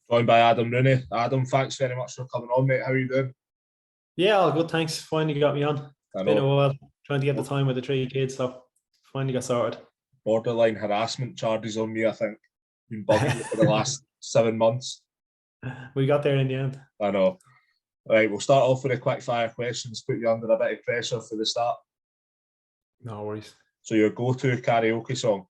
Joined by Adam Rooney. Adam, thanks very much for coming on, mate. How are you doing? Yeah, all good, thanks. Finally got me on. It's been a while trying to get the time with the three kids, so finally got sorted. Borderline harassment charges on me, I think. Been bugging me for the last 7 months. We got there in the end. I know. Right, we'll start off with a quick fire questions, put you under a bit of pressure for the start. No worries. So your go-to karaoke song?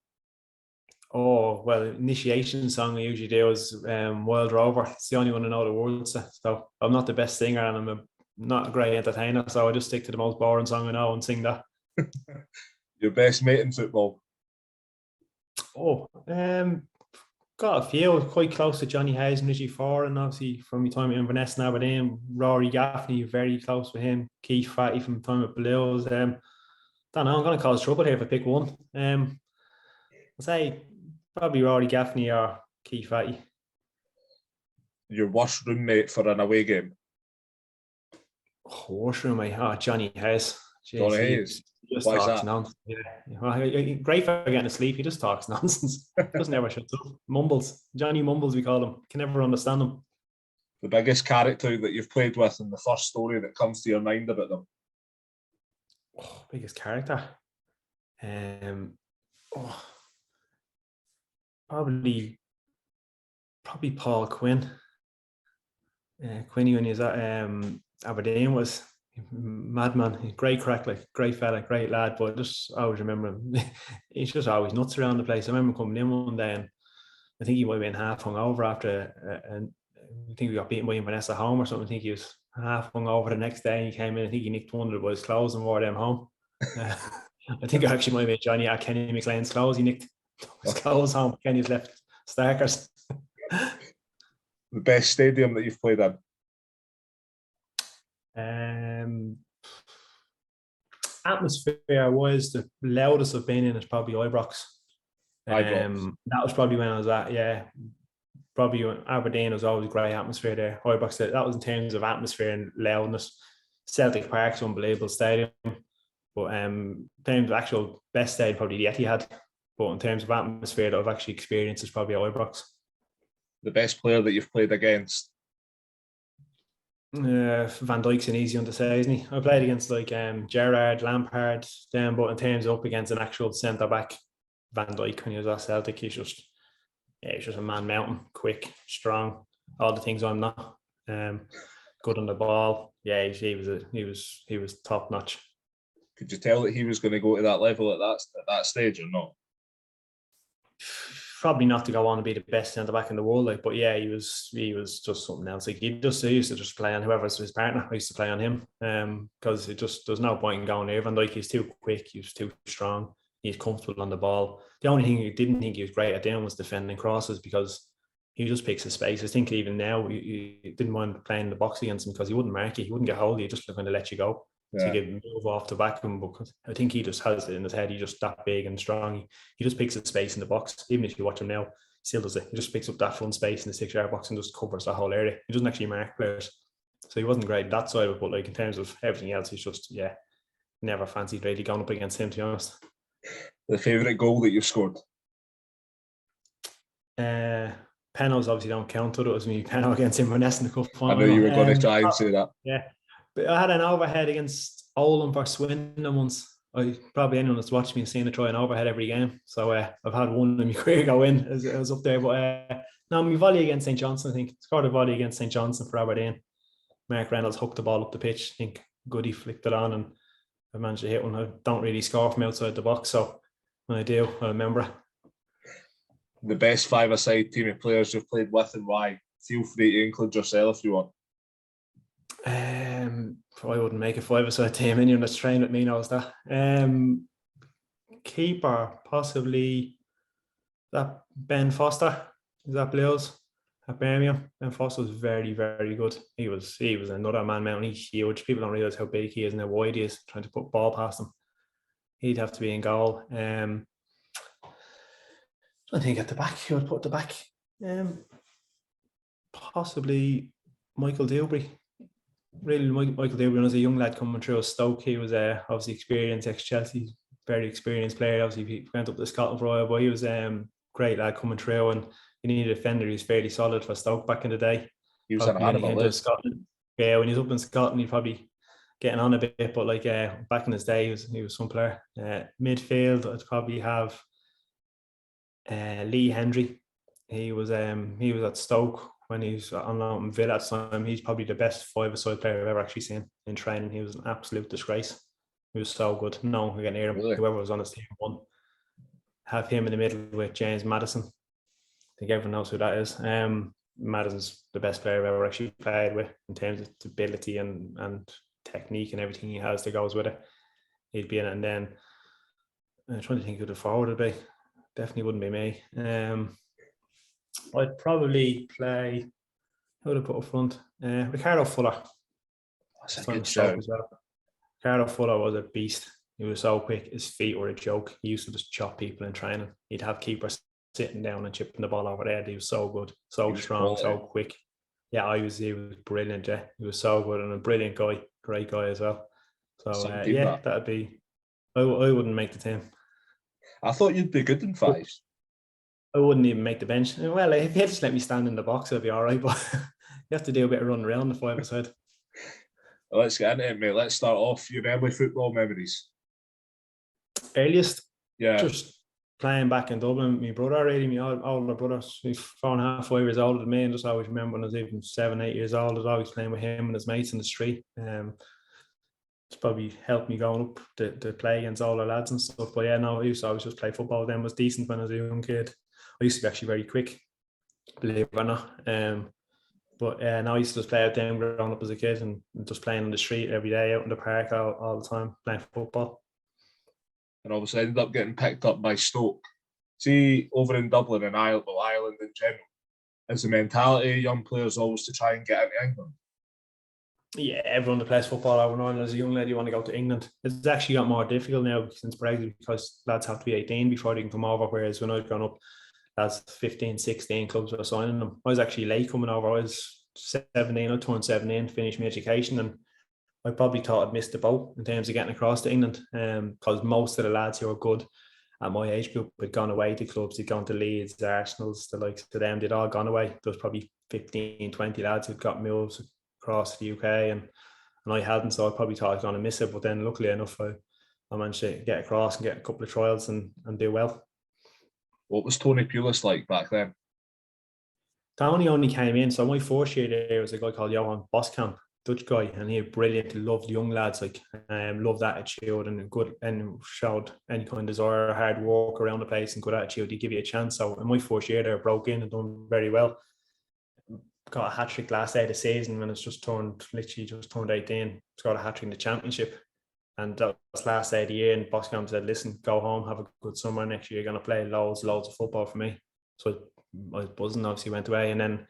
Oh, well, initiation song I usually do is Wild Rover. It's the only one I know the words to. So I'm not the best singer and I'm not a great entertainer, so I just stick to the most boring song I know and sing that. Your best mate in football? Oh, got a few. Quite close to Johnny Hayes and Richie Ford, and obviously from my time at Inverness and Aberdeen, Rory Gaffney, very close with him. Keith Fatty from the time at Blues. Don't know, I'm going to cause trouble here if I pick one. I'll say probably Rory Gaffney or Keith Fatty. Your worst roommate for an away game? Worst roommate? Oh, Johnny Hayes. Johnny Hayes? He just Why is talks that? nonsense. Yeah. Well, great for getting to sleep. He just talks nonsense. Just never shuts up. Mumbles. Johnny Mumbles, we call him. Can never understand him. The biggest character that you've played with and the first story that comes to your mind about them? Oh, biggest character? Probably Paul Quinn. Quinny when he was at Aberdeen was madman, great crack, like great fella, great lad, but I just always remember him. He's just always nuts around the place. I remember coming in one day and I think he might have been half hungover after, and I think we got beaten by Inverness at home or something. I think he was half hungover the next day and he came in. I think he nicked one of the boys' clothes and wore them home. I think I actually might have been Johnny at Kenny McLean's clothes. He nicked his clothes home. Kenny's left Starkers. The best stadium that you've played in? Atmosphere was the loudest I've been in is probably Ibrox. That was probably when I was at, probably when Aberdeen was always great atmosphere there. Ibrox, that was in terms of atmosphere and loudness. Celtic Park's unbelievable stadium, but in terms of actual best stadium, probably the Etihad. But in terms of atmosphere that I've actually experienced is probably Ibrox. The best player that you've played against? Van Dijk's an easy one to say, isn't he? I played against like Gerrard, Lampard, but in terms of up against an actual centre back, Van Dijk when he was at Celtic, he's just a man mountain, quick, strong, all the things I'm not. Good on the ball. Yeah, he was top notch. Could you tell that he was going to go to that level at that stage or not? Probably not to go on and be the best centre back in the world, like, but yeah, he was just something else. Like he used to just play on whoever's his partner. I used to play on him, because there's no point in going there. Van Dijk, he's too quick, he's too strong, he's comfortable on the ball. The only thing he didn't think he was great at doing was defending crosses because he just picks his space. I think even now he didn't mind playing the box against him because he wouldn't mark you, he wouldn't get hold of you, just going to let you go. Yeah. To get move off the back of him, because I think he just has it in his head. He's just that big and strong. He just picks his space in the box. Even if you watch him now, he still does it. He just picks up that front space in the 6-yard box and just covers that whole area. He doesn't actually mark players, so he wasn't great that side of it. But like in terms of everything else, he's just never fancied really going up against him, to be honest. The favourite goal that you've scored? Penalties obviously don't count. But it was me penalty against Inverness in the cup final. I know you were going to try and say that. Yeah. But I had an overhead against Oldham for Swindon once. Probably anyone that's watched me has seen a try an overhead every game. So I've had one in my career go in. It was up there. But no, my volley against St Johnstone, I think. Scored a volley against St Johnstone for Aberdeen. Mark Reynolds hooked the ball up the pitch. I think Goody flicked it on and I managed to hit one. I don't really score from outside the box. So when I do, I remember it. The best five-a-side team of players you've played with and why? Feel free to include yourself if you want. I wouldn't make a five-a-side team. Anyone that's trained with me knows that. Keeper, possibly that Ben Foster. Is that Blues at Birmingham? Ben Foster was very, very good. He was another man mountain. He's huge. People don't realise how big he is and how wide he is. Trying to put ball past him, he'd have to be in goal. I think at the back, he would put the back. Possibly Michael Dewberry. Really, Michael Dewberry was a young lad coming through Stoke. He was obviously experienced, ex-Chelsea, very experienced player. Obviously, he went up to Scotland for a while, but he was a great lad coming through, and you need a defender who's fairly solid for Stoke back in the day. He was an animal. Into Scotland. Yeah, when he was up in Scotland, he'd probably getting on a bit, but like back in his day, he was some player. Midfield, I'd probably have Lee Hendry. He was at Stoke when he was on loan in Villa at the time. He's probably the best five-a-side player I've ever actually seen in training. He was an absolute disgrace. He was so good. No, we get near him. Really? Whoever was on his team won. Have him in the middle with James Maddison. I think everyone knows who that is. Maddison's the best player I've ever actually played with in terms of ability and technique and everything he has that goes with it. He'd be in it. And then I'm trying to think who the forward would be. Definitely wouldn't be me. I'd probably play, who would I put up front? Ricardo Fuller. That's a good show. Ricardo Fuller was a beast. He was so quick. His feet were a joke. He used to just chop people in training. He'd have keepers sitting down and chipping the ball over there. He was so good, so strong, so quick. Yeah, he was brilliant. Yeah, he was so good and a brilliant guy, great guy as well. So that'd be. I wouldn't make the team. I thought you'd be good in fives. I wouldn't even make the bench. Well, if you just let me stand in the box, I'd be all right. But you have to do a bit of running around the five-a-side. Well, let's get into it, mate. Let's start off your early football memories. Earliest? Yeah. Just playing back in Dublin. My brother, really, my older brother, he's 4.5, 5 years older than me, and just always remember when I was even 7, 8 years old, I was always playing with him and his mates in the street. It's probably helped me going up to play against all the lads and stuff. But yeah, no, I used to always just play football. Then was decent when I was a young kid. I used to be actually very quick, believe it or not. But now I used to just play out there growing up as a kid and just playing on the street every day, out in the park all the time, playing football. And obviously ended up getting picked up by Stoke. See, over in Dublin and Ireland in general, is the mentality of young players always to try and get into England? Yeah, everyone that plays football over in Ireland as a young lad, you want to go to England. It's actually got more difficult now since Brexit because lads have to be 18 before they can come over, whereas when I'd grown up, lads 15, 16 clubs were signing them. I was actually late coming over. I was 17, I turned 17, finished my education, and I probably thought I'd missed the boat in terms of getting across to England because most of the lads who were good at my age group had gone away to clubs. They'd gone to Leeds, the Arsenals, the likes of them. They'd all gone away. There was probably 15, 20 lads who'd got moves across the UK and I hadn't, so I probably thought I was going to miss it. But then luckily enough, I managed to get across and get a couple of trials and do well. What was Tony Pulis like back then? Tony only came in. So my first year there was a guy called Johan Boskamp, Dutch guy, and he was brilliant. He loved young lads, loved attitude and good, and showed any kind of desire, hard work around the place and good attitude. He'd give you a chance. So in my first year there, I broke in and done very well. Got a hat-trick last day of the season when it's literally just turned 18. Scored a hat-trick in the championship. And that was last day of the year. And Boskamp said, listen, go home, have a good summer. Next year, you're going to play loads of football for me. So I was buzzing, obviously went away. And then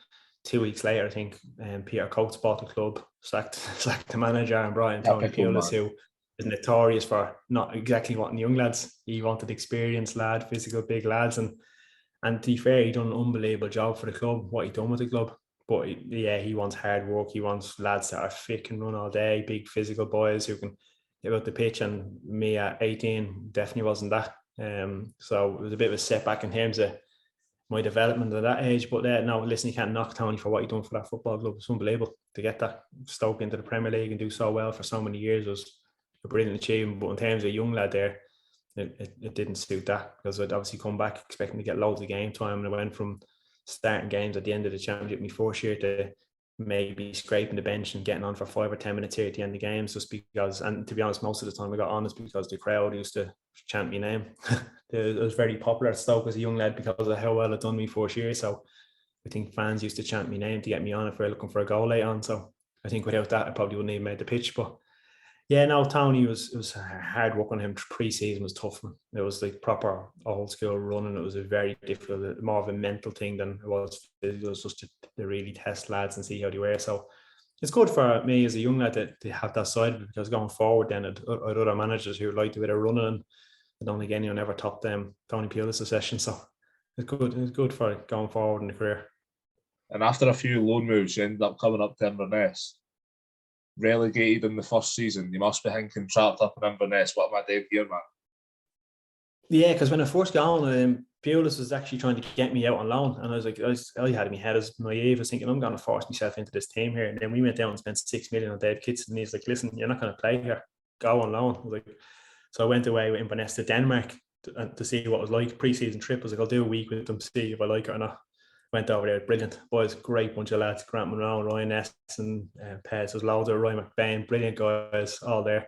2 weeks later, I think Peter Coates bought the club, sacked the manager and brought in Tony Pulis, who is notorious for not exactly wanting young lads. He wanted experienced lad, physical, big lads. And to be fair, he done an unbelievable job for the club, what he done with the club. But yeah, he wants hard work. He wants lads that are fit and run all day, big physical boys who can get out the pitch. And me at 18 definitely wasn't that. So it was a bit of a setback in terms of my development at that age. But no, listen, you can't knock Tony for what he done for that football club. It's unbelievable to get that Stoke into the Premier League and do so well for so many years was a brilliant achievement. But in terms of a young lad there, it didn't suit that because I'd obviously come back expecting to get loads of game time, and I went from starting games at the end of the championship my first year to maybe scraping the bench and getting on for 5 or 10 minutes here at the end of games just because, and to be honest, most of the time I got on is because the crowd used to chant my name. It was very popular at Stoke as a young lad because of how well I'd done my first year. So I think fans used to chant my name to get me on if we were looking for a goal later on. So I think without that, I probably wouldn't even made the pitch. But yeah, no, Tony it was hard work on him. Pre-season was tough. It was like proper old school running. It was a very difficult, more of a mental thing than it was. It was just to really test lads and see how they were. So it's good for me as a young lad to have that side of it because going forward, then I'd other managers who liked a bit of running. And I don't think anyone ever topped them Tony Pulis' session. So it's good. It's good for going forward in the career. And after a few loan moves, you ended up coming up to Inverness. Relegated in the first season, you must be thinking trapped up in Inverness. What am I doing here, man? Yeah, because when I first got on, Pulis was actually trying to get me out on loan, and I was like, I had in my head as naive. I was thinking, I'm going to force myself into this team here. And then we went down and spent 6 million on Dave Kitson, and he's like, listen, you're not going to play here. Go on loan. I was like, so I went away with Inverness to Denmark to see what it was like. Pre-season trip. I was like, I'll do a week with them, see if I like it or not. Went over there, brilliant boys, great bunch of lads. Grant Monroe, Ryan S, and Pez. There's loads of Ryan McBain, brilliant guys, all there.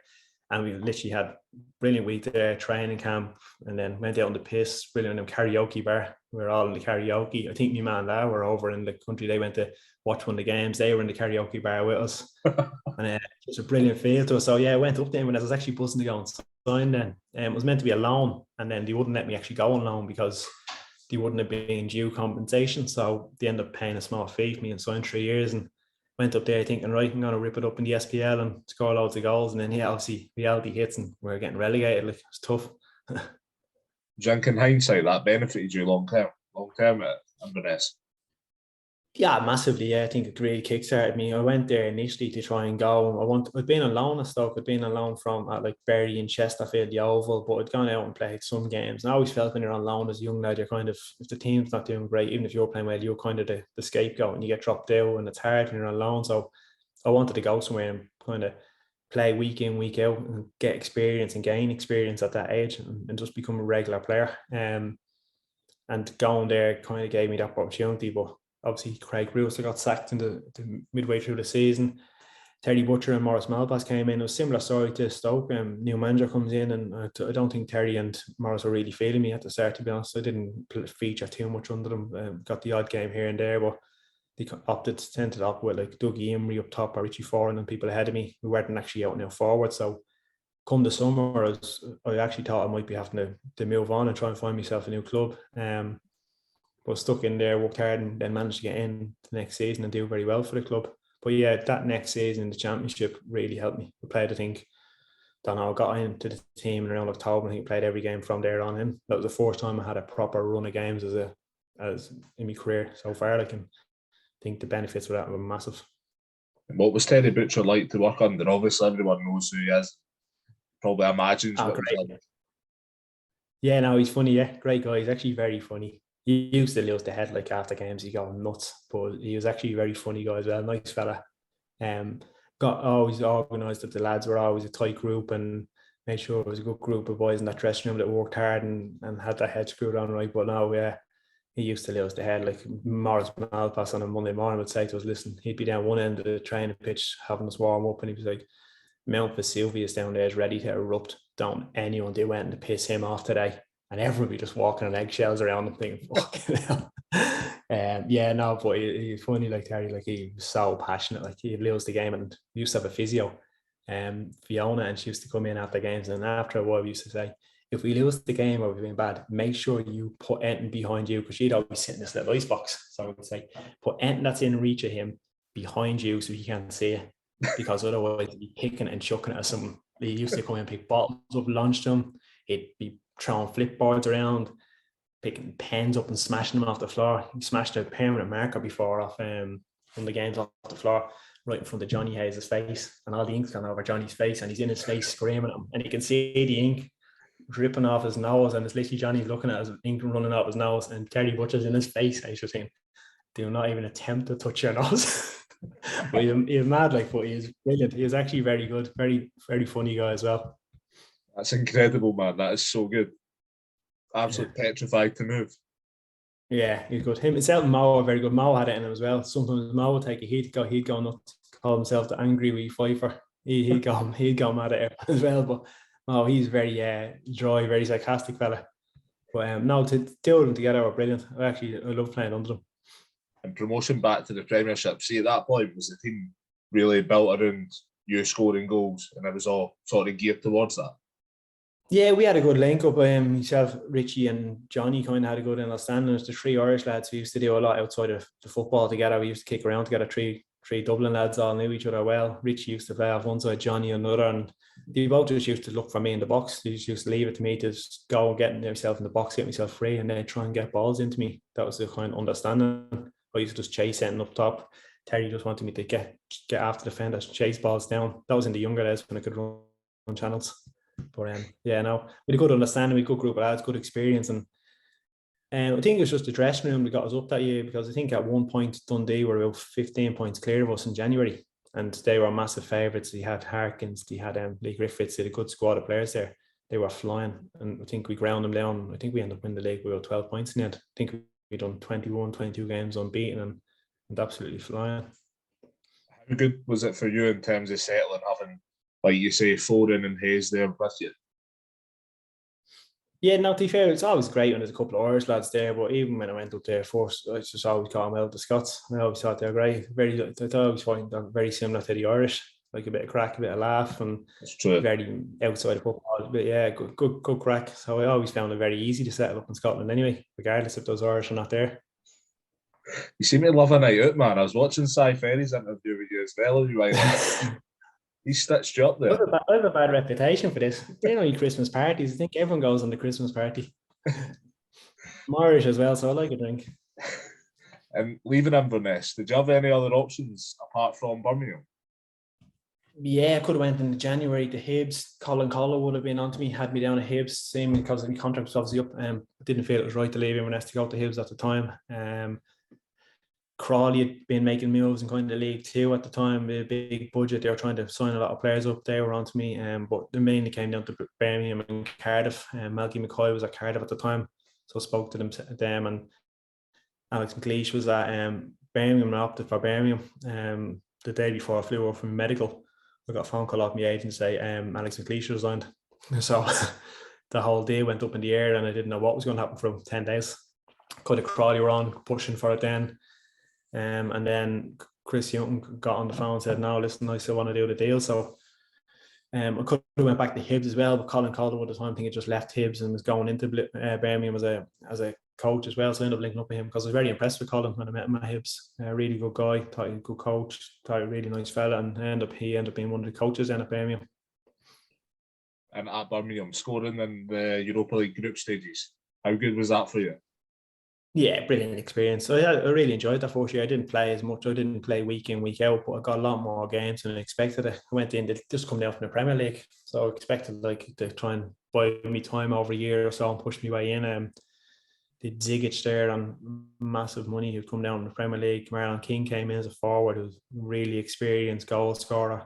And we literally had brilliant week there, training camp, and then went out on the piss, brilliant karaoke bar. We were all in the karaoke. I think me man and dad were over in the country. They went to watch one of the games. They were in the karaoke bar with us. And it was a brilliant feel to us. So yeah, I went up there when I was actually buzzing to go and sign then. It was meant to be a loan, and then they wouldn't let me actually go on loan because they wouldn't have been due compensation. So they ended up paying a small fee for me and signed 3 years, and went up there thinking, right, I'm going to rip it up in the SPL and score loads of goals. And then, yeah, obviously reality hits and we're getting relegated. Like, it's tough. Do you think in hindsight that benefited you long term at Inverness? Yeah, massively. Yeah, I think it really kickstarted me. I went there initially to try and go. I'd been on loan at Stoke. I'd been on loan from like Bury and Chesterfield, the Oval, but I'd gone out and played some games. And I always felt when you're on loan as a young lad, you're kind of, if the team's not doing great, even if you're playing well, you're kind of the scapegoat and you get dropped out, and it's hard when you're on loan. So I wanted to go somewhere and kind of play week in, week out and get experience and gain experience at that age and just become a regular player. And going there kind of gave me that opportunity. But obviously, Craig Brewster got sacked in the midway through the season. Terry Butcher and Maurice Malpass came in. It was a similar story to Stoke. New manager comes in, and I don't think Terry and Maurice were really feeling me at the start, to be honest. I didn't feature too much under them. Got the odd game here and there, but they tended to opt with like Dougie Emery up top or Richie Foran and people ahead of me who weren't actually out now forward. So come the summer, I actually thought I might be having to move on and try and find myself a new club. But stuck in there, worked hard, and then managed to get in the next season and do very well for the club. But yeah, that next season in the Championship really helped me. I played, I think, got into the team in around October. I think I played every game from there on in. That was the first time I had a proper run of games as in my career so far. I can think the benefits of that were massive. And what was Terry Butcher like to work under? Obviously, everyone knows who he is. Probably imagines what he's like. Yeah, no, he's funny. Yeah, great guy. He's actually very funny. He used to lose the head like after games. He got nuts, but he was actually a very funny guy as well. Nice fella. Got always organised that the lads were always a tight group and made sure it was a good group of boys in that dressing room that worked hard and had their head screwed on right. But now, yeah, he used to lose the head. Like Maurice Malpass on a Monday morning would say to us, listen, he'd be down one end of the training pitch having us warm up, and he was like, Mount Vesuvius down there is ready to erupt. Don't anyone do anything to piss him off today. And everyone be just walking on eggshells around him thinking, fucking hell. Yeah, no, but he's funny, like Terry, like he was so passionate, like he'd lose the game. And we used to have a physio, Fiona, and she used to come in after games. And after a while, we used to say, if we lose the game or we've been bad, make sure you put anything behind you, because she'd always sit in this little ice box. So I would say, put anything that's in reach of him behind you so he can't see it, because otherwise he'd be kicking and chucking it at something. He used to come in and pick bottles up, launch them. He'd be throwing flipboards around, picking pens up and smashing them off the floor. He smashed a permanent marker before off one of the games off the floor, right in front of Johnny Hayes' face, and all the ink's gone over Johnny's face, and he's in his face screaming at him, and you can see the ink dripping off his nose, and it's literally Johnny looking at his ink running off his nose, and Terry Butcher's in his face. I just think, do not even attempt to touch your nose. But he's mad, like, but he's brilliant. He was actually very good, very, very funny guy as well. That's incredible, man. That is so good. Absolutely petrified to move. Yeah, he's good. Himself and Mo are very good. Mo had it in him as well. Sometimes Mo would take it. He'd go nuts, call himself the angry wee fifer. He'd go mad at it as well. But Mo, he's very dry, very sarcastic fella. But no, to do them together were brilliant. I love playing under them. And promotion back to the Premiership. See, at that point, was the team really built around you scoring goals, and it was all sort of geared towards that? Yeah, we had a good link up. Myself, Richie, and Johnny kind of had a good understanding. There's the three Irish lads. We used to do a lot outside of the football together. We used to kick around together. Three Dublin lads all knew each other well. Richie used to play off one side, Johnny on another, and they both just used to look for me in the box. They just used to leave it to me to just go and get myself in the box, get myself free, and then try and get balls into me. That was the kind of understanding. I used to just chase anything up top. Terry just wanted me to get after the defenders, chase balls down. That was in the younger days when I could run channels. But yeah, no, we had a good understanding, we had a good group of lads, good experience, and I think it was just the dressing room that got us up that year, because I think at one point Dundee were about 15 points clear of us in January, and they were massive favourites. They had Harkins, they had Lee Griffiths, they had a good squad of players there. They were flying, and I think we ground them down. I think we ended up winning the league with about 12 points in the end. I think we done 21, 22 games unbeaten and absolutely flying. How good was it for you in terms of settling, having, like you say, Rooney and Hayes there with you? Yeah, no, to be fair, it's always great when there's a couple of Irish lads there, but even when I went up there first, I just always got them out, the Scots. I always thought they were great. I always find them very similar to the Irish, like a bit of crack, a bit of laugh, and That's true. very outside of football. But yeah, good crack. So I always found it very easy to settle up in Scotland anyway, regardless if those Irish are not there. You seem to love a night out, man. I was watching Cy Ferry's interview with you as well. You right? He stitched you up there. I have a bad reputation for this. They don't eat Christmas parties. I think everyone goes on the Christmas party. I'm Irish as well, so I like a drink. And leaving Inverness, did you have any other options apart from Birmingham? Yeah, I could have went in January to Hibs. Colin Collar would have been on to me, had me down at Hibs, same because the contract was obviously up. I didn't feel it was right to leave Inverness to go to Hibs at the time. Crawley had been making moves in kind of League Two at the time with a big budget. They were trying to sign a lot of players up. They were on to me, but it mainly came down to Birmingham and Cardiff. Malky McCoy was at Cardiff at the time, so I spoke to them, and Alex McLeish was at Birmingham, and I opted for Birmingham. The day before I flew over from medical, I got a phone call off my agent to say Alex McLeish resigned. So the whole day went up in the air, and I didn't know what was going to happen for 10 days. Kind of Crawley were on pushing for it then. And then Chris Young got on the phone and said, no, listen, I still want to do the deal. So I could have went back to Hibs as well, but Colin Calderwood at the time, I think he just left Hibs and was going into Birmingham as a coach as well. So I ended up linking up with him because I was very impressed with Colin when I met him at Hibs. Really good guy, thought he was a good coach, thought he was a really nice fella, and he ended up being one of the coaches then at Birmingham. And at Birmingham, scoring in the Europa League group stages, how good was that for you? Yeah, brilliant experience. So yeah, I really enjoyed that first year. I didn't play as much. I didn't play week in, week out, but I got a lot more games than I expected. I went in, they just come down from the Premier League. So I expected like to try and buy me time over a year or so and push me way in. The Zigic there on massive money who'd come down from the Premier League. Marlon King came in as a forward who was really experienced goal scorer.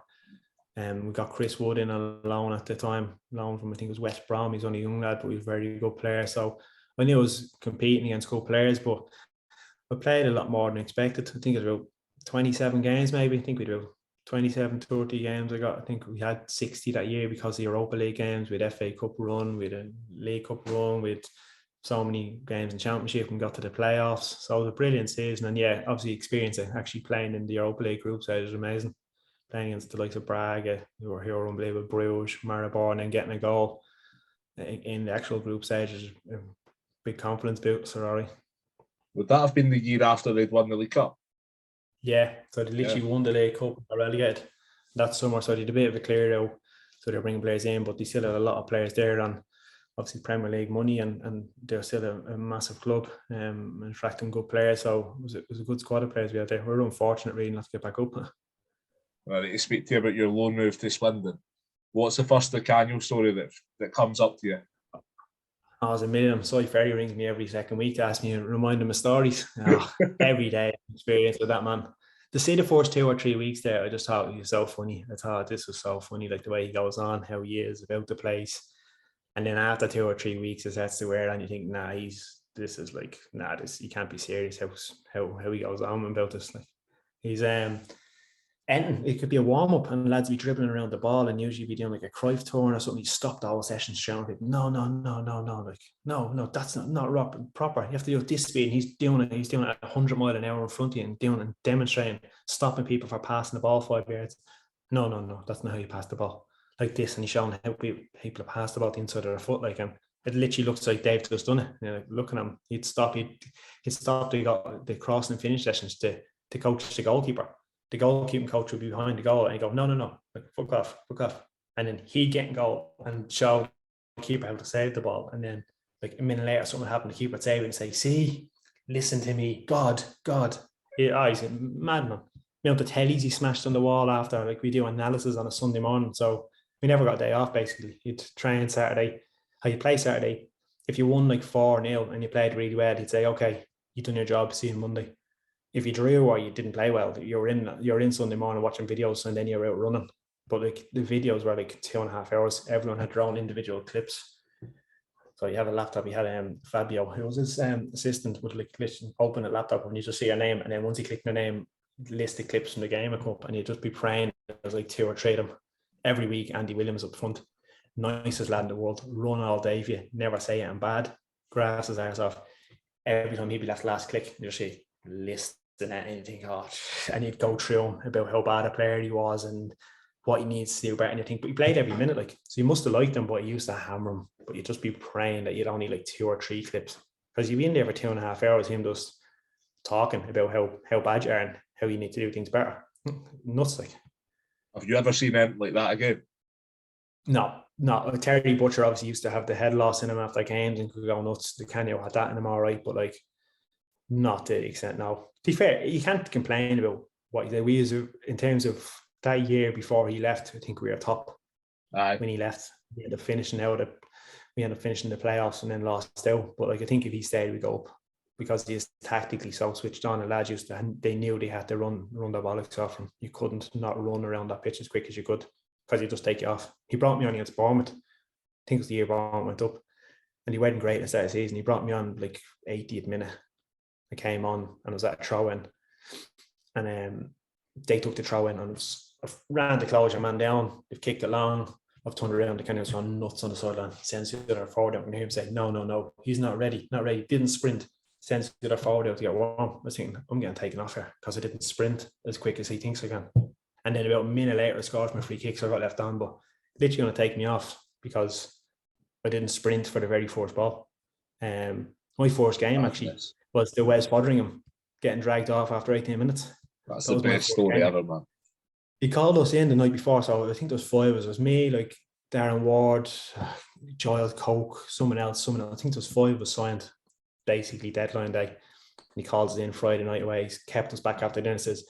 We got Chris Wood in on loan at the time, loan from I think it was West Brom. He's only a young lad, but he's a very good player. So I knew I was competing against good players, but I played a lot more than expected. I think it was about 27 games maybe. I think we did about 27, 30 games. I think we had 60 that year because of the Europa League games. We had FA Cup run, we had a League Cup run, we had so many games in Championship and got to the playoffs. So it was a brilliant season. And yeah, obviously experience of actually playing in the Europa League group side is amazing. Playing against the likes of Braga, who were here unbelievable, Bruges, Maribor, and then getting a goal in the actual group stage is a big confidence boost, Rory. Would that have been the year after they'd won the League Cup? Yeah, so they literally won the League Cup and relegated that summer. So they did a bit of a clear out. So they're bringing players in, but they still had a lot of players there on obviously Premier League money, and they're still a massive club and attracting good players. So it was a good squad of players we had there. We're unfortunate really not to get back up. Well, to speak to you about your loan move to Swindon, what's the first Canio story that comes up to you? I was a million. Cy Ferry rings me every second week to ask me to remind him of stories. Every day experience with that man. To see the first 2 or 3 weeks there, I just thought he was so funny. I thought this was so funny, like the way he goes on, how he is about the place. And then after 2 or 3 weeks, it starts to wear on. You think, this he can't be serious. How he goes on about this. Like he's and it could be a warm-up and lads be dribbling around the ball and usually be doing like a Cruyff turn or something. He stopped the whole session shouting, no, like, no, that's not proper. You have to do it this speed. And he's doing it at 100 miles an hour in front of you and doing and demonstrating, stopping people for passing the ball 5 yards. No, that's not how you pass the ball. Like this, and he's showing how people pass the ball the inside of their foot. Like, and it literally looks like Dave just done it. You know, like looking at him, he'd stop the cross and finish sessions to coach the goalkeeper. The goalkeeping coach would be behind the goal and he'd go, no, like, fuck off. And then he'd get in goal and show the keeper how to save the ball. And then like a minute later, something happened, the keeper would save it and say, see, listen to me, God. He's a madman. You know, the tellies he smashed on the wall after, like we do analysis on a Sunday morning. So we never got a day off basically. You'd train Saturday, you play Saturday, if you won like 4-0 and you played really well, he'd say, okay, you've done your job, see you on Monday. If you drew or you didn't play well, you're in Sunday morning watching videos and then you're out running. But like the videos were like 2.5 hours. Everyone had their own individual clips. So you have a laptop. You had Fabio, who was his assistant, would like open a laptop and you just see your name, and then once you click your name, list the clips from the game would come up, and you'd just be praying there's like 2 or 3 of them every week. Andy Williams up front, nicest lad in the world, run all day for you, never say it in bad, grass his arse off. Every time he'd be last click, you just see list and anything, and you'd go through him about how bad a player he was and what he needs to do better, and you think, but he played every minute, like, so you must have liked him, but he used to hammer him. But you'd just be praying that you'd only like 2 or 3 clips, because you'd be in there for 2.5 hours, him just talking about how bad you are and how you need to do things better. Nuts, like. Have you ever seen anything like that again? No. Terry Butcher obviously used to have the head loss in him after games and could go nuts. The Canio had that in him all right, but like not to the extent now. To be fair, you can't complain about what he did. We use in terms of that year before he left, I think we were top. When he left. We ended up finishing the playoffs and then lost out. But like, I think if he stayed, we go up, because he's tactically so switched on. And lads they knew they had to run the bollocks off him. You couldn't not run around that pitch as quick as you could, because he'd just take you off. He brought me on against Bournemouth. I think it was the year Bournemouth went up, and he wasn't great at the start of the season. He brought me on like 80th minute. I came on and it was at a throw in, and they took the throw in and I ran the closure man down. They've kicked it long. I've turned around, the kind of gone nuts on the sideline. Sends the other forward out, and hear him say, no, he's not ready. Didn't sprint. Sends the other forward out to get warm. I was thinking, I'm getting taken off here because I didn't sprint as quick as he thinks I can. And then about a minute later, I scored from a free kick, so I got left on, but literally going to take me off because I didn't sprint for the very first ball. My first game actually was the Wes Foderingham getting dragged off after 18 minutes. That's the best story ever, man. He called us in the night before, so I think there was 5 of us. It was me, like Darren Ward, Giles Coke, someone else. I think there was 5 of us signed, basically deadline day. And he calls us in Friday night away. He's kept us back after dinner. Says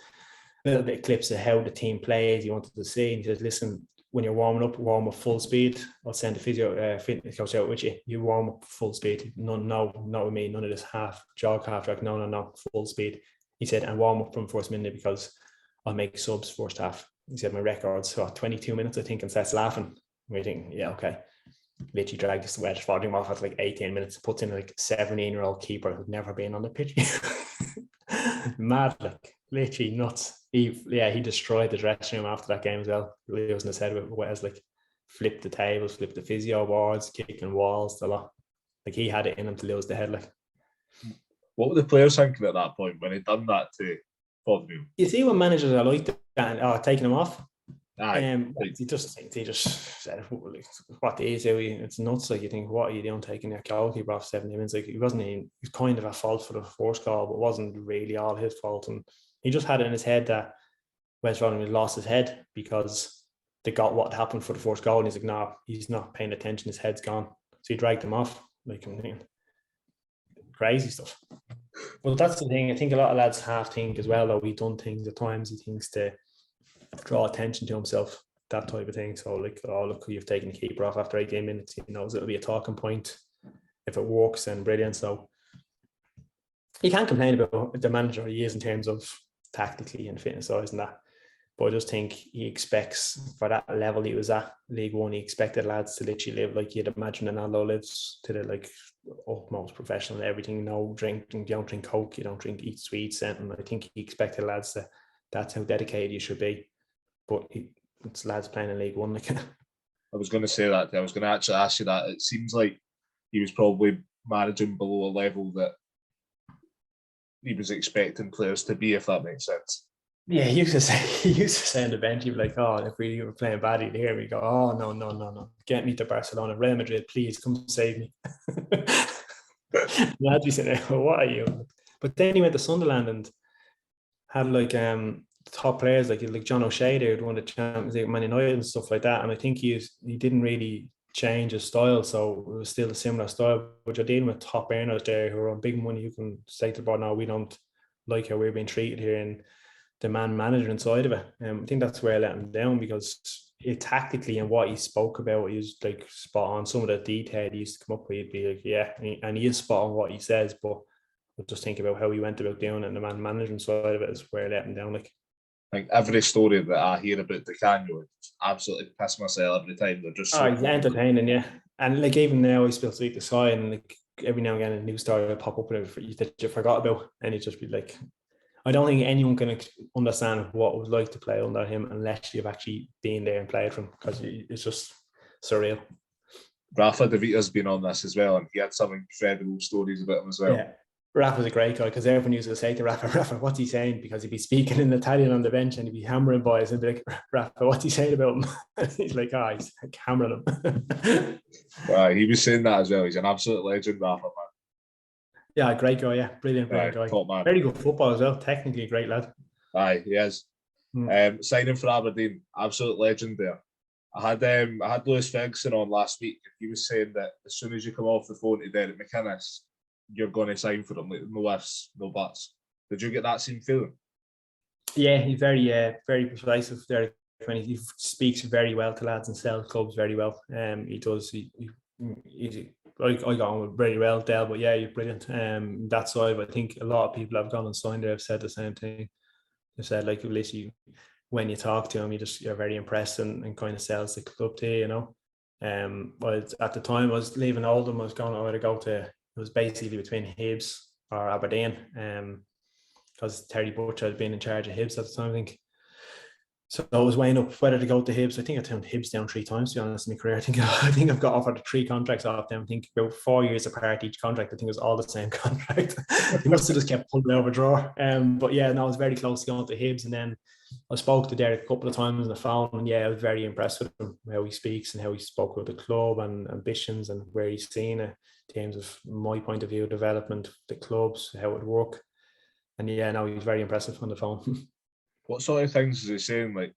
a little bit of clips of how the team plays. He wanted to see. And he says, listen, when you're warm up full speed. I'll send the physio fitness coach out with you. You warm up full speed. No, not with me. None of this half jog, half track. No, full speed. He said, and warm up from first minute because I'll make subs first half. He said my record's 22 minutes, I think, and starts laughing. We're thinking, yeah, okay. Literally dragged this wedge Foderingham off after like 18 minutes, puts in like a 17-year-old keeper who'd never been on the pitch. Mad, like, literally nuts. He destroyed the dressing room after that game as well. Really was in his head with Wes, like, flipped the tables, flipped the physio boards, kicking walls, the lot. Like, he had it in him to lose the head, like. What were the players thinking at that point when he'd done that to Foderingham? You see what managers are like that, taking him off. He just said, what do you do? It's nuts. Like, you think, what are you doing taking your goalkeeper off 70 minutes? Like, he was kind of at fault for the first goal, but it wasn't really all his fault. And he just had it in his head that Wes Foderingham lost his head because they got what happened for the first goal. And he's like, no, he's not paying attention. His head's gone. So he dragged him off. Like, I'm thinking, crazy stuff. Well, that's the thing. I think a lot of lads have think as well, though. He's done things at times. He thinks to draw attention to himself, that type of thing. So, like, oh, look, you've taken the keeper off after 18 minutes. He knows it'll be a talking point. If it works, then brilliant. So, you can't complain about the manager he is in terms of tactically and fitness-wise and that. But I just think he expects, for that level he was at, League One, he expected lads to literally live like you'd imagine Ronaldo lives, to the like utmost professional and everything. No drinking, you don't drink Coke, you don't eat sweets, and I think he expected lads to, that's how dedicated you should be. But it's lads playing in League One. Like, I was going to say that. I was going to actually ask you that. It seems like he was probably managing below a level that he was expecting players to be, if that makes sense. Yeah, he used to say on the bench, he'd be like, oh, if we were playing badly here, we go, oh, no. Get me to Barcelona, Real Madrid, please come save me. Lads be saying, what are you? But then he went to Sunderland and had like top players like John O'Shea there, who won the Champions League, Man United and stuff like that. And I think he didn't really change his style, so it was still a similar style. But you're dealing with top earners there who are on big money, who can say to the board, no, we don't like how we're being treated here, and the man manager inside of it. I think that's where I let him down, because tactically and what he spoke about, he was like spot on. Some of the detail he used to come up with, he'd be like, yeah, and he is spot on what he says, but just think about how he went about doing it, and the man management side of it is where I let him down. Like, I think every story that I hear about Di Canio, it's absolutely piss myself every time. They're just so he's entertaining, yeah. And like even now, he's still speak the side, and like every now and again, a new story will pop up that you forgot about, and he'd just be like, I don't think anyone can understand what it was like to play under him unless you've actually been there and played for him, because it's just surreal. Rafa De Vita's been on this as well, and he had some incredible stories about him as well. Yeah, Rafa's a great guy, because everyone used to say to Rafa, what's he saying? Because he'd be speaking in Italian on the bench and he'd be hammering boys and be like, Rafa, what's he saying about him? He's like, he's like hammering him. He was saying that as well. He's an absolute legend, Rafa, man. Yeah, great guy, yeah. Brilliant guy. Top man. Very good football as well. Technically a great lad. Aye, he is. Signing for Aberdeen, absolute legend there. I had Lewis Ferguson on last week. He was saying that as soon as you come off the phone to Derek Mcinnes, you're going to sign for him. Like, no ifs, no buts. Did you get that same feeling? Yeah, he's very persuasive. Derek, when he speaks very well to lads and sells clubs very well. He does. I got on with very well, Del, but yeah, you're brilliant. That side, I think a lot of people have gone and signed there have said the same thing. They said, like, literally, when you talk to him, you're very impressed and kind of sells the club to you, you know. But at the time I was leaving Oldham, I was going to go to, it was basically between Hibs or Aberdeen, because Terry Butcher had been in charge of Hibs at the time, I think. So I was weighing up whether to go to Hibs. I think I turned Hibs down 3 times, to be honest, in my career. I think I've got offered 3 contracts off them. I think about 4 years apart each contract. I think it was all the same contract. They must have just kept pulling over a drawer. But yeah, no, I was very close to going to Hibs. And then I spoke to Derek a couple of times on the phone. And yeah, I was very impressed with him, how he speaks and how he spoke about the club and ambitions and where he's seen it in terms of my point of view, development, the clubs, how it would work. And yeah, no, he was very impressive on the phone. What sort of things is he saying? Like,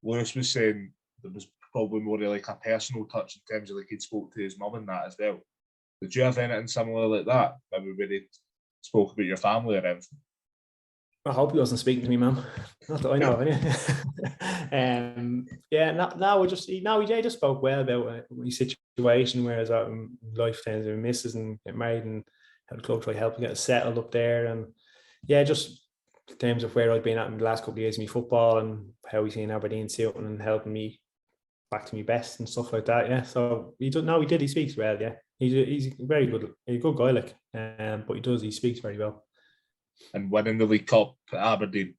Lewis was saying there was probably more of like a personal touch in terms of like he'd spoke to his mum and that as well. Did you have anything similar like that? Maybe when he spoke about your family or anything? I hope he wasn't speaking to me, mum. Not that I know of any. He just spoke well about his situation, whereas life tends to misses and get married, and how the club try to help him get settled up there, and yeah, just in terms of where I've been at in the last couple of years in my football and how he's seen Aberdeen suiting and helping me back to my best and stuff like that. Yeah, so he speaks well. Yeah, he's very good. He's a good guy, like, but he speaks very well. And winning the League Cup at Aberdeen,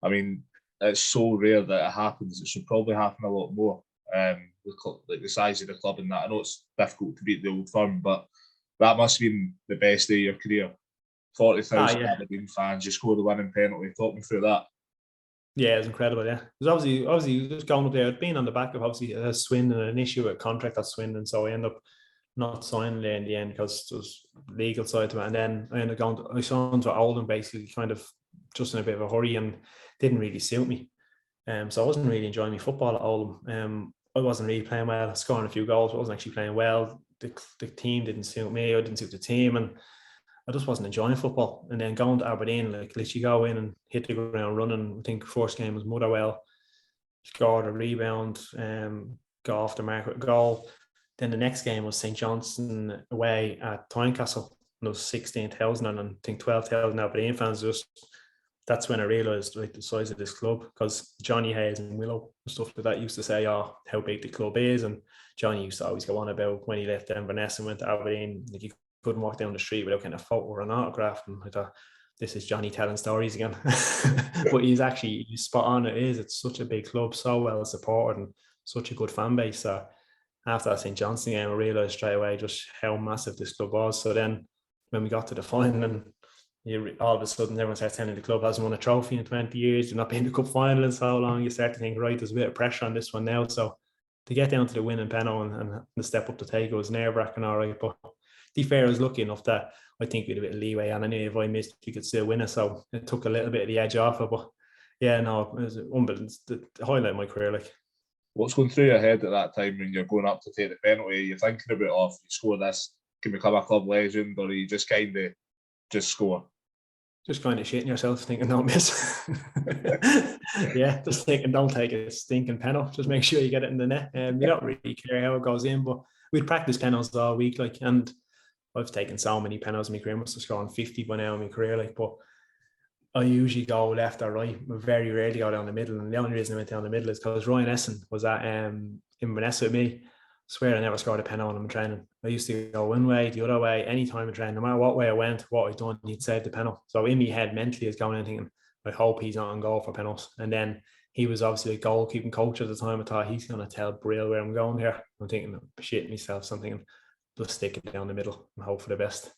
I mean, it's so rare that it happens. It should probably happen a lot more. Like the size of the club and that. I know it's difficult to beat the Old Firm, but that must have been the best day of your career. 40,000 Aberdeen fans, you scored the winning penalty. Talk me through that. Yeah, it was incredible. Yeah, because obviously just going up there, I'd been on the back of obviously a Swindon, an issue with contract at Swindon, so I ended up not signing there in the end because there was legal side to it. And then I ended up I signed to Oldham basically kind of just in a bit of a hurry and didn't really suit me. So I wasn't really enjoying my football at Oldham. I wasn't really playing well, scoring a few goals, but I wasn't actually playing well. The team didn't suit me, I didn't suit the team, and I just wasn't enjoying football. And then going to Aberdeen, like, literally go in and hit the ground running. I think first game was Motherwell, scored a rebound, got off the mark with a goal. Then the next game was St. Johnstone away at Tynecastle. And there was 16,000 and I think 12,000 Aberdeen fans. That's when I realised, like, the size of this club, because Johnny Hayes and Willow and stuff like that used to say, how big the club is. And Johnny used to always go on about when he left Inverness and went to Aberdeen, like, he couldn't walk down the street without getting a photo or an autograph. And I thought, this is Johnny telling stories again. But he's spot on. It's such a big club, so well supported and such a good fan base. So after that St. Johnstone game, I realised straight away just how massive this club was. So then when we got to the final, and all of a sudden everyone starts telling the club hasn't won a trophy in 20 years, they've not been in the cup final in so long, you start to think, right, there's a bit of pressure on this one now. So to get down to the winning penalty and the step up to take it was nerve-wracking, all right. But to be fair, I was lucky enough that I think we had a bit of leeway, and I knew if I missed, we could still win it. So it took a little bit of the edge off it. But yeah, no, it was the highlight of my career. Like, what's going through your head at that time when you're going up to take the penalty? You're thinking about, you score this, can become a club legend, or you just kind of just score? Just kind of shitting yourself, thinking don't miss. Yeah, just thinking don't take a stinking penalty. Just make sure you get it in the net. You don't really care how it goes in, but we'd practice penalties all week, like, and I've taken so many penalties in my career. I must have scored 50 by now in my career, like, but I usually go left or right. I very rarely go down the middle, and the only reason I went down the middle is because Ryan Essen was at Inverness with me. I swear I never scored a penalty when I'm training. I used to go one way, the other way, any time in training, no matter what way I went, what I done, he'd save the penalty. So in my head, mentally, is going in thinking, I hope he's not on goal for penalties. And then he was obviously a goalkeeping coach at the time. I thought he's going to tell Brill where I'm going here. I'm thinking, shit myself, something, just stick it down the middle and hope for the best.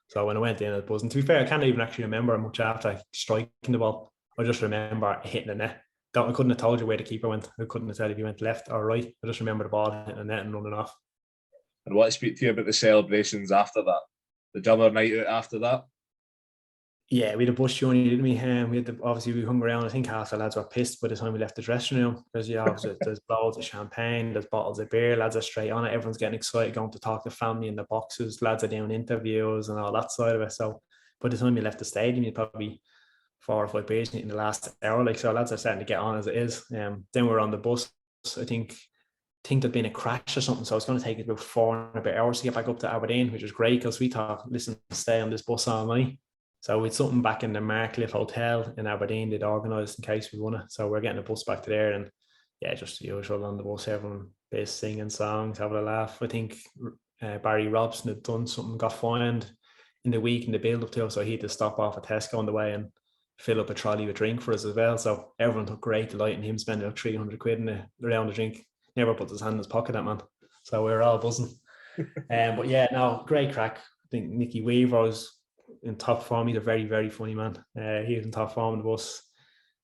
So when I went in, it buzzing. To be fair, I can't even actually remember much after striking the ball. I just remember hitting the net. I couldn't have told you where the keeper went. I couldn't have said if he went left or right. I just remember the ball hitting the net and running off. And what to speak to you about the celebrations after that? The other night out after that? Yeah, we had a bus journey, didn't we? Obviously we hung around. I think half the lads were pissed by the time we left the dressing room because there's loads of champagne, there's bottles of beer, lads are straight on it. Everyone's getting excited, going to talk to family in the boxes. Lads are doing interviews and all that side of it. So by the time you left the stadium, you'd probably 4 or 5 beers in the last hour. Like, so lads are starting to get on as it is. Then we were on the bus. I think there'd been a crash or something, so it's going to take us about 4 and a bit hours to get back up to Aberdeen, which was great because we thought, listen, stay on this bus all night. So we'd something back in the Markcliffe Hotel in Aberdeen they'd organised in case we won it. So we're getting a bus back to there, and yeah, just the usual on the bus, everyone based singing songs, having a laugh. I think Barry Robson had done something, got fined in the week in the build up to it, so he had to stop off at Tesco on the way and fill up a trolley with drink for us as well. So everyone took great delight in him spending about 300 quid in around the drink. Never put his hand in his pocket, that man. So we were all buzzing. But yeah, no, great crack. I think Nicky Weaver was in top form. He's a very, very funny man. He was in top form on the bus.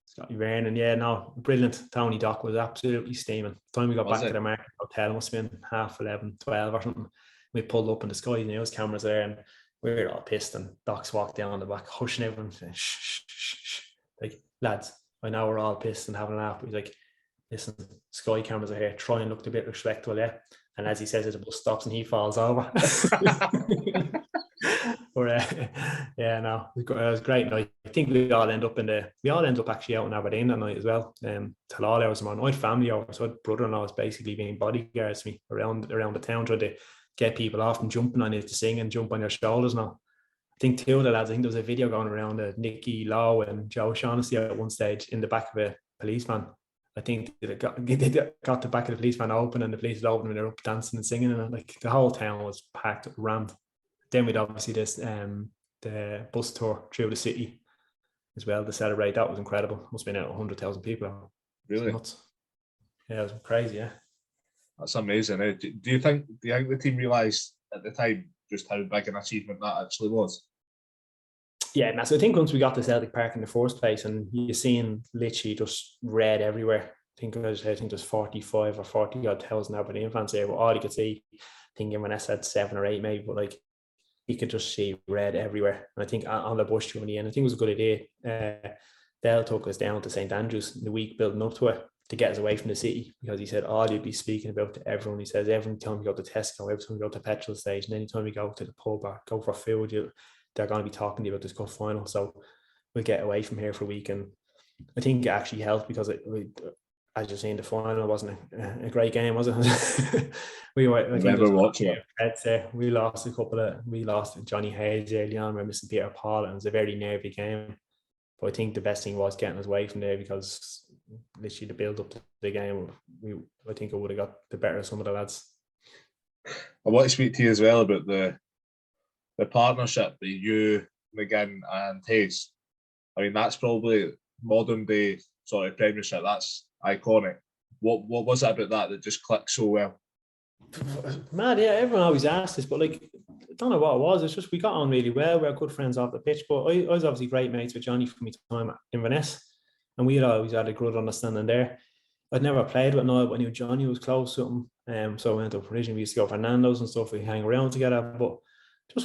Scotty Vernon, yeah, no, brilliant. Tony Dock was absolutely steaming. The time we got back to the Market Hotel, it must have been 11:30, 12 or something. We pulled up in the Sky News cameras there, and we were all pissed. And Doc's walked down the back, hushing everyone, saying, shh, shh, shh. Like, lads, I know we're all pissed and having a laugh. But he's like, listen, Sky cameras are here. Try and look a bit respectful, yeah. And as he says it, the bus stops and he falls over. Or yeah, no, it was a great night. I think we all end up actually out in Aberdeen that night as well. Till all hours of the morning. I had family over, so my brother-in-law was basically being bodyguards to me around the town, trying to get people off and jumping on you to sing and jump on your shoulders now. I think two of the lads, I think there was a video going around of Nicky Lowe and Joe Shaughnessy at one stage in the back of a police van. I think they got the back of the police van open, and the police had opened and they're up dancing and singing, and like the whole town was packed, rammed. Then we'd obviously the bus tour through the city as well to celebrate. That was incredible. Must have been out 100,000 people. Really? Yeah, it was crazy. Yeah, that's amazing. Do you think the team realised at the time just how big an achievement that actually was? Yeah, and so I think once we got to Celtic Park in the first place, and you're seeing literally just red everywhere. I think there's 45 or 40 odd thousand Aberdeen fans there, but all you could see, I think Inverness had 7 or 8 maybe, but like you could just see red everywhere. And I think on the bus journey, and I think it was a good idea. Dale took us down to St Andrews in the week building up to it to get us away from the city, because he said all you'd be speaking about to everyone. He says every time you go to Tesco, every time you go to petrol station, anytime you go to the pub or go for food, they're going to be talking to you about this cup final. So we'll get away from here for a week. And I think it actually helped because as you're saying, the final wasn't a great game, was it? We never watched it. We lost Johnny Hayes early on. We're missing Peter Paul, and it was a very nervy game. But I think the best thing was getting us away from there, because literally the build up to the game, I think it would have got the better of some of the lads. I want to speak to you as well about the partnership that you, McGinn and Hayes. I mean, that's probably modern day sort of Premiership. That's iconic. What was it about that just clicked so well? Mad, yeah. Everyone always asks this, but like, I don't know what it was. It's just we got on really well. We were good friends off the pitch, but I was obviously great mates with Johnny from my time at Inverness, and we had always had a good understanding there. I'd never played with Niall, but I knew Johnny was close to him. So I went up originally. We used to go for Nando's and stuff. We hang around together, but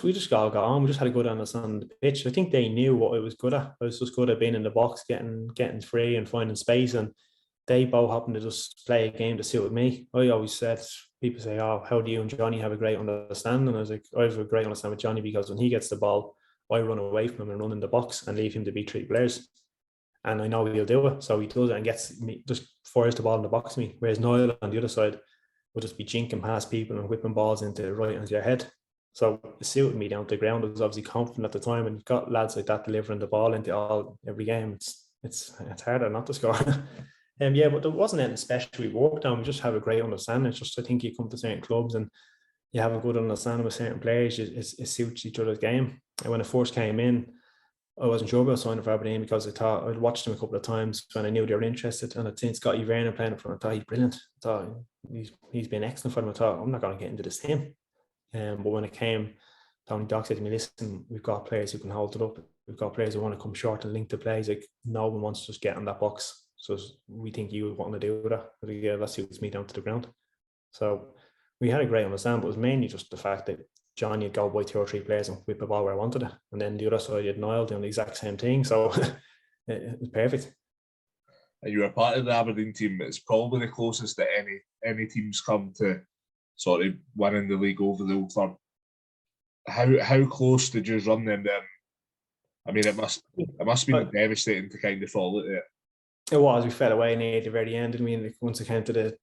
we just all got on. We just had a good understanding of the pitch. I think they knew what I was good at. I was just good at being in the box, getting free and finding space, and they both happened to just play a game that suited me. I always said, people say, oh, how do you and Johnny have a great understanding? And I was like, I have a great understanding with Johnny because when he gets the ball, I run away from him and run in the box and leave him to beat 3 players. And I know he'll do it. So he does it and gets me, just fires the ball in the box to me. Whereas Niall on the other side will just be jinking past people and whipping balls right into your head. So it suited me down to the ground. I was obviously confident at the time, and you've got lads like that delivering the ball into every game. It's harder not to score. Yeah, but there wasn't anything special we worked on. We just have a great understanding. It's just, I think you come to certain clubs and you have a good understanding with certain players. It suits each other's game. And when I first came in, I wasn't sure about signing for Aberdeen because I thought I'd watched him a couple of times when I knew they were interested, and I'd seen Scotty Vernon playing up front. I thought he's brilliant. I thought he's been excellent for them. I thought I'm not going to get into this team. But when it came, Tony Dock said to me, "Listen, we've got players who can hold it up. We've got players who want to come short and link the plays. Like no one wants to just get in that box. So we think you would want to do that. But yeah, that suits me down to the ground." So we had a great understanding, but it was mainly just the fact that John, you'd go by 2 or 3 players and whip the ball where I wanted it. And then the other side, you'd Niall doing the exact same thing. So it was perfect. You were part of the Aberdeen team. It's probably the closest that any teams come to sort of winning the league over the Old Firm. How close did you run them then? I mean, it must have been devastating to kind of fall at it. It was. We fell away near the very end. I mean, once it came to the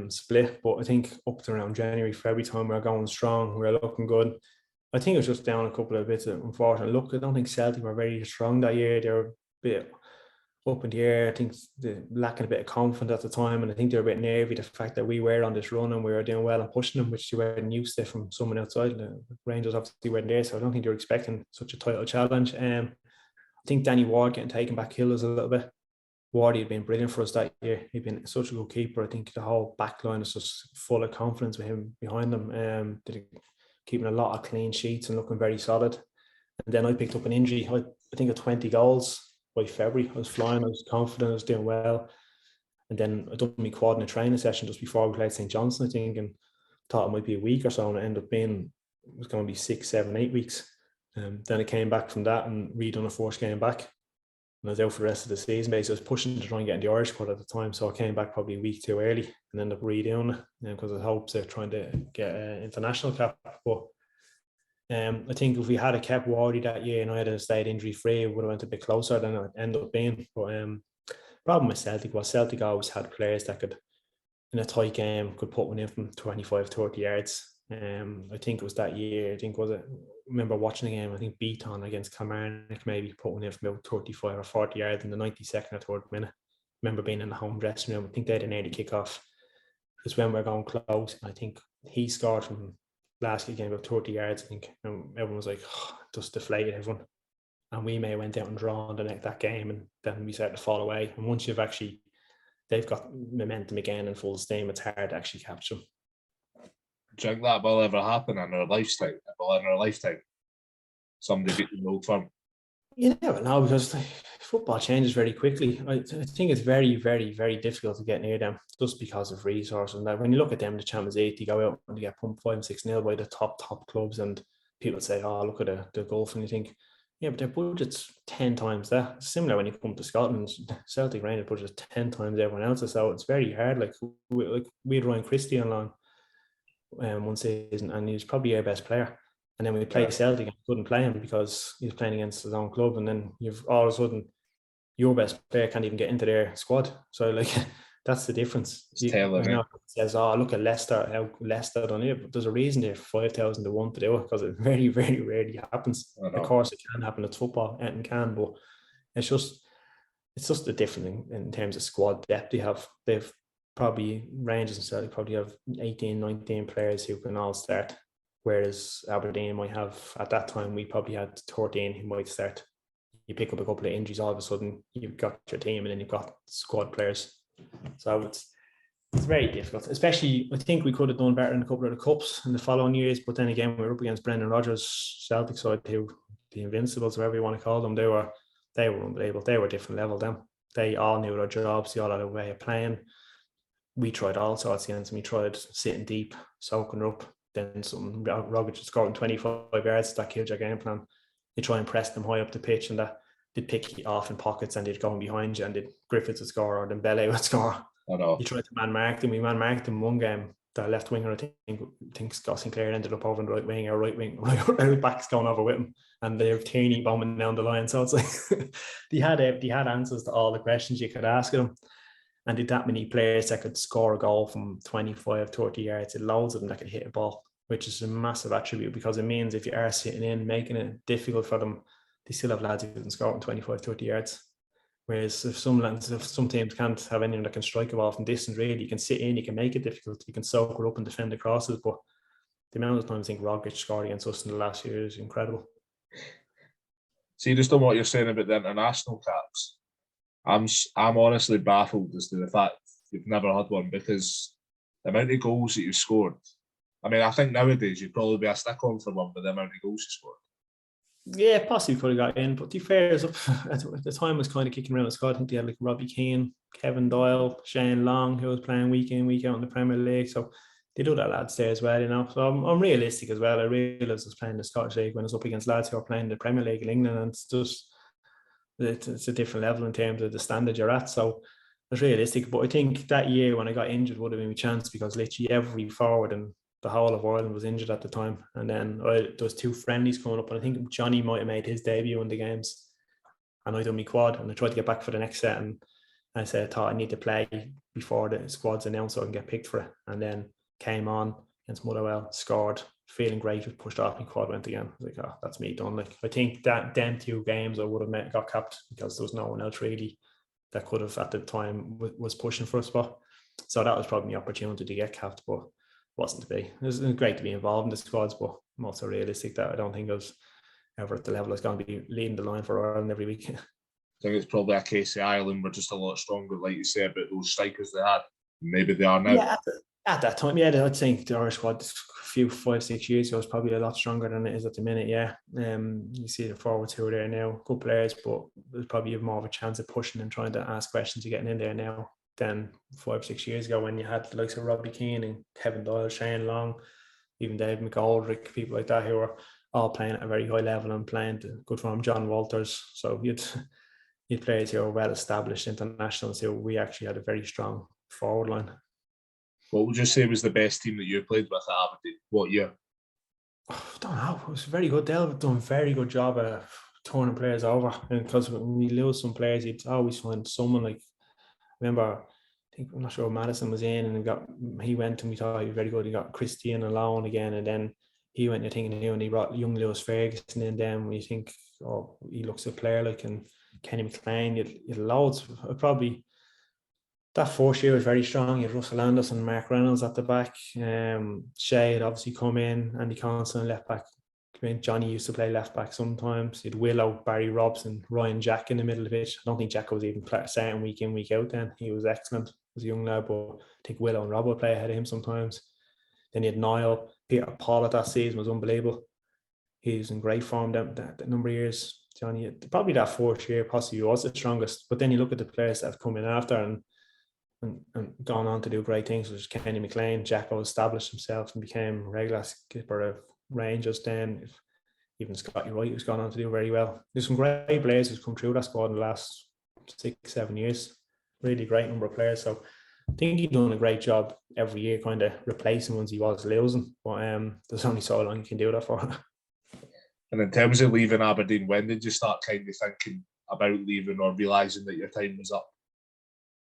split, but I think up to around January, February time, we were going strong. We were looking good. I think it was just down a couple of bits of unfortunate luck. I don't think Celtic were very strong that year. They were a bit up in the air. I think they're lacking a bit of confidence at the time, and I think they were a bit nervy. The fact that we were on this run and we were doing well and pushing them, which they weren't used to from someone outside. The Rangers obviously weren't there, so I don't think they were expecting such a title challenge. I think Danny Ward getting taken back killed us a little bit. Wardy had been brilliant for us that year. He'd been such a good keeper. I think the whole back line is just full of confidence with him behind them. Keeping a lot of clean sheets and looking very solid. And then I picked up an injury. I think at 20 goals by February. I was flying, I was confident, I was doing well. And then I done my quad in a training session just before we played St. Johnstone, I think, and thought it might be a week or so, and it ended up being, it was going to be 6, 7, 8 weeks. Then I came back from that and redone a first game back. And I was out for the rest of the season. Basically, I was pushing to try and get in the Irish squad at the time, so I came back probably a week too early and ended up redoing it because I hoped of trying to get an international cap. But I think if we had kept Wardy that year and I had stayed injury free, it would have went a bit closer than it ended up being. But problem with Celtic was Celtic always had players that could, in a tight game, could put one in from 25, 30 yards. I think it was that year. I remember watching the game. I think Beaton against Kilmarnock maybe put one in from about 35 or 40 yards in the 92nd or 3rd minute. I remember being in the home dressing room. I think they had an early kickoff. It's when we're going close. I think he scored from last game about 30 yards. I think, and everyone was like, oh, just deflated everyone. And we may have went out and drawn that game, and then we started to fall away. And once they've got momentum again and full steam, it's hard to actually capture them. Do you think that will ever happen in our lifetime? Somebody beat the Old Firm? You never know, because football changes very quickly. I think it's very, very, very difficult to get near them just because of resources. And that when you look at them in the Champions League, they go out and they get pumped 5-6-0 by the top clubs, and people say, "Oh, look at the golf," and you think, yeah, but their budget's 10 times that. It's similar when you come to Scotland. Celtic Rangers budget is 10 times everyone else's, so it's very hard. Like we had Ryan Christie on loan one season, and he was probably our best player. And then we played Celtic and couldn't play him because he was playing against his own club. And then you've all of a sudden your best player can't even get into their squad. So like that's the difference. It says, "Oh, look at Leicester, how Leicester done it." But there's a reason they're 5,000 to 1 to do it, because it very, very rarely happens. Of course, it can happen. It's football, anything can, but it's just a different in terms of squad depth they have. They've probably Rangers and Celtic probably have 18, 19 players who can all start. Whereas Aberdeen might have, at that time, we probably had 13 who might start. You pick up a couple of injuries, all of a sudden you've got your team, and then you've got squad players. So it's very difficult. Especially, I think we could have done better in a couple of the cups in the following years. But then again, we were up against Brendan Rodgers' Celtic side, who the Invincibles, whatever you want to call them, they were unbelievable. They were a different level. They all knew their jobs. They all had a way of playing. We tried all sorts against them. We tried sitting deep, soaking up. Then some Rogic scoring 25 yards, that killed your game plan. You try and press them high up the pitch, and that they'd pick you off in pockets and they'd go in behind you, and Griffiths would score or Dembele would score. You tried to man mark them. We man marked them one game. the left winger. I think Scott Sinclair ended up over on the right wing, or right back's going over with him, and they're teeny bombing down the line. So it's like they had answers to all the questions you could ask them. And did that many players that could score a goal from 25, 30 yards, and loads of them that could hit a ball, which is a massive attribute, because it means if you are sitting in, making it difficult for them, they still have lads who can score from 25, 30 yards. Whereas if some teams can't have anyone that can strike a ball from distance, really, you can sit in, you can make it difficult, you can soak it up and defend the crosses. But the amount of times I think Rogic scored against us in the last year is incredible. See, just on what you're saying about the international caps, I'm honestly baffled as to the fact you've never had one, because the amount of goals that you've scored. I mean, I think nowadays you'd probably be a stick on for one with the amount of goals you scored. Yeah, possibly could have got in, but to be fair, at the time was kind of kicking around the squad. I think they had like Robbie Keane, Kevin Doyle, Shane Long, who was playing week in, week out in the Premier League. So they do that lads there as well, you know. So I'm realistic as well. I realise I was playing the Scottish League when I was up against lads who are playing the Premier League in England, and it's a different level in terms of the standard you're at. So it's realistic. But I think that year when I got injured would have been a chance, because literally every forward in the whole of Ireland was injured at the time. And then there was 2 friendlies coming up, and I think Johnny might have made his debut in the games, and I done my quad, and I tried to get back for the next set, and I thought I need to play before the squad's announced so I can get picked for it. And then came on against Motherwell, scored, feeling great, was pushed off, my quad went again. I was like, oh, that's me done. Like, I think that them 2 games I would have got capped, because there was no one else really that could have at the time was pushing for a spot. So that was probably my opportunity to get capped, but wasn't to be. It was great to be involved in the squads, but I'm also realistic that I don't think I was ever at the level I was going to be leading the line for Ireland every week. I think it's probably a case of Ireland were just a lot stronger, like you say, about those strikers they had. Maybe they are now. Yeah, at that time, yeah, I'd think the Irish squad a few 5-6 years ago was probably a lot stronger than it is at the minute. Yeah, you see the forwards who are there now, good players, but there's probably more of a chance of pushing and trying to ask questions and getting in there now than 5-6 years ago, when you had the likes of Robbie Keane and Kevin Doyle, Shane Long, even Dave McGoldrick, people like that who were all playing at a very high level and playing to good form. John Walters. So you'd players who are well established internationals who we actually had a very strong forward line. What would you say was the best team that you played with at Aberdeen? What year? I don't know. It was very good. They've done a very good job at turning players over. And because when we lose some players, you'd always find someone like, remember, I'm not sure Madison was in, and he went and we thought he was very good. He got Christian alone again, and then he went, you're thinking, and he brought young Lewis Ferguson in. Then you think, oh, he looks a player like, and Kenny McLean, you'd loads. Probably that first year was very strong. You had Russell Anderson, Mark Reynolds at the back. Shea had obviously come in, Andy Constantine left back. Johnny used to play left back sometimes. You'd Willow, Barry Robson, Ryan Jack in the middle of it. I don't think Jack was even starting week in, week out then. He was excellent as a young lad, but I think Willow and Rob would play ahead of him sometimes. Then you had Niall. Peter Paul that season was unbelievable. He was in great form that number of years. Johnny, probably that fourth year possibly was the strongest. But then you look at the players that have come in after and gone on to do great things, which is Kenny McLean. Jacko established himself and became regular skipper of Rangers then. Even Scotty Wright has gone on to do very well. There's some great players who've come through that squad in the last 6-7 years. Really great number of players. So I think he's done a great job every year, kind of replacing ones he was losing. But there's only so long you can do that for. And in terms of leaving Aberdeen, when did you start kind of thinking about leaving or realising that your time was up?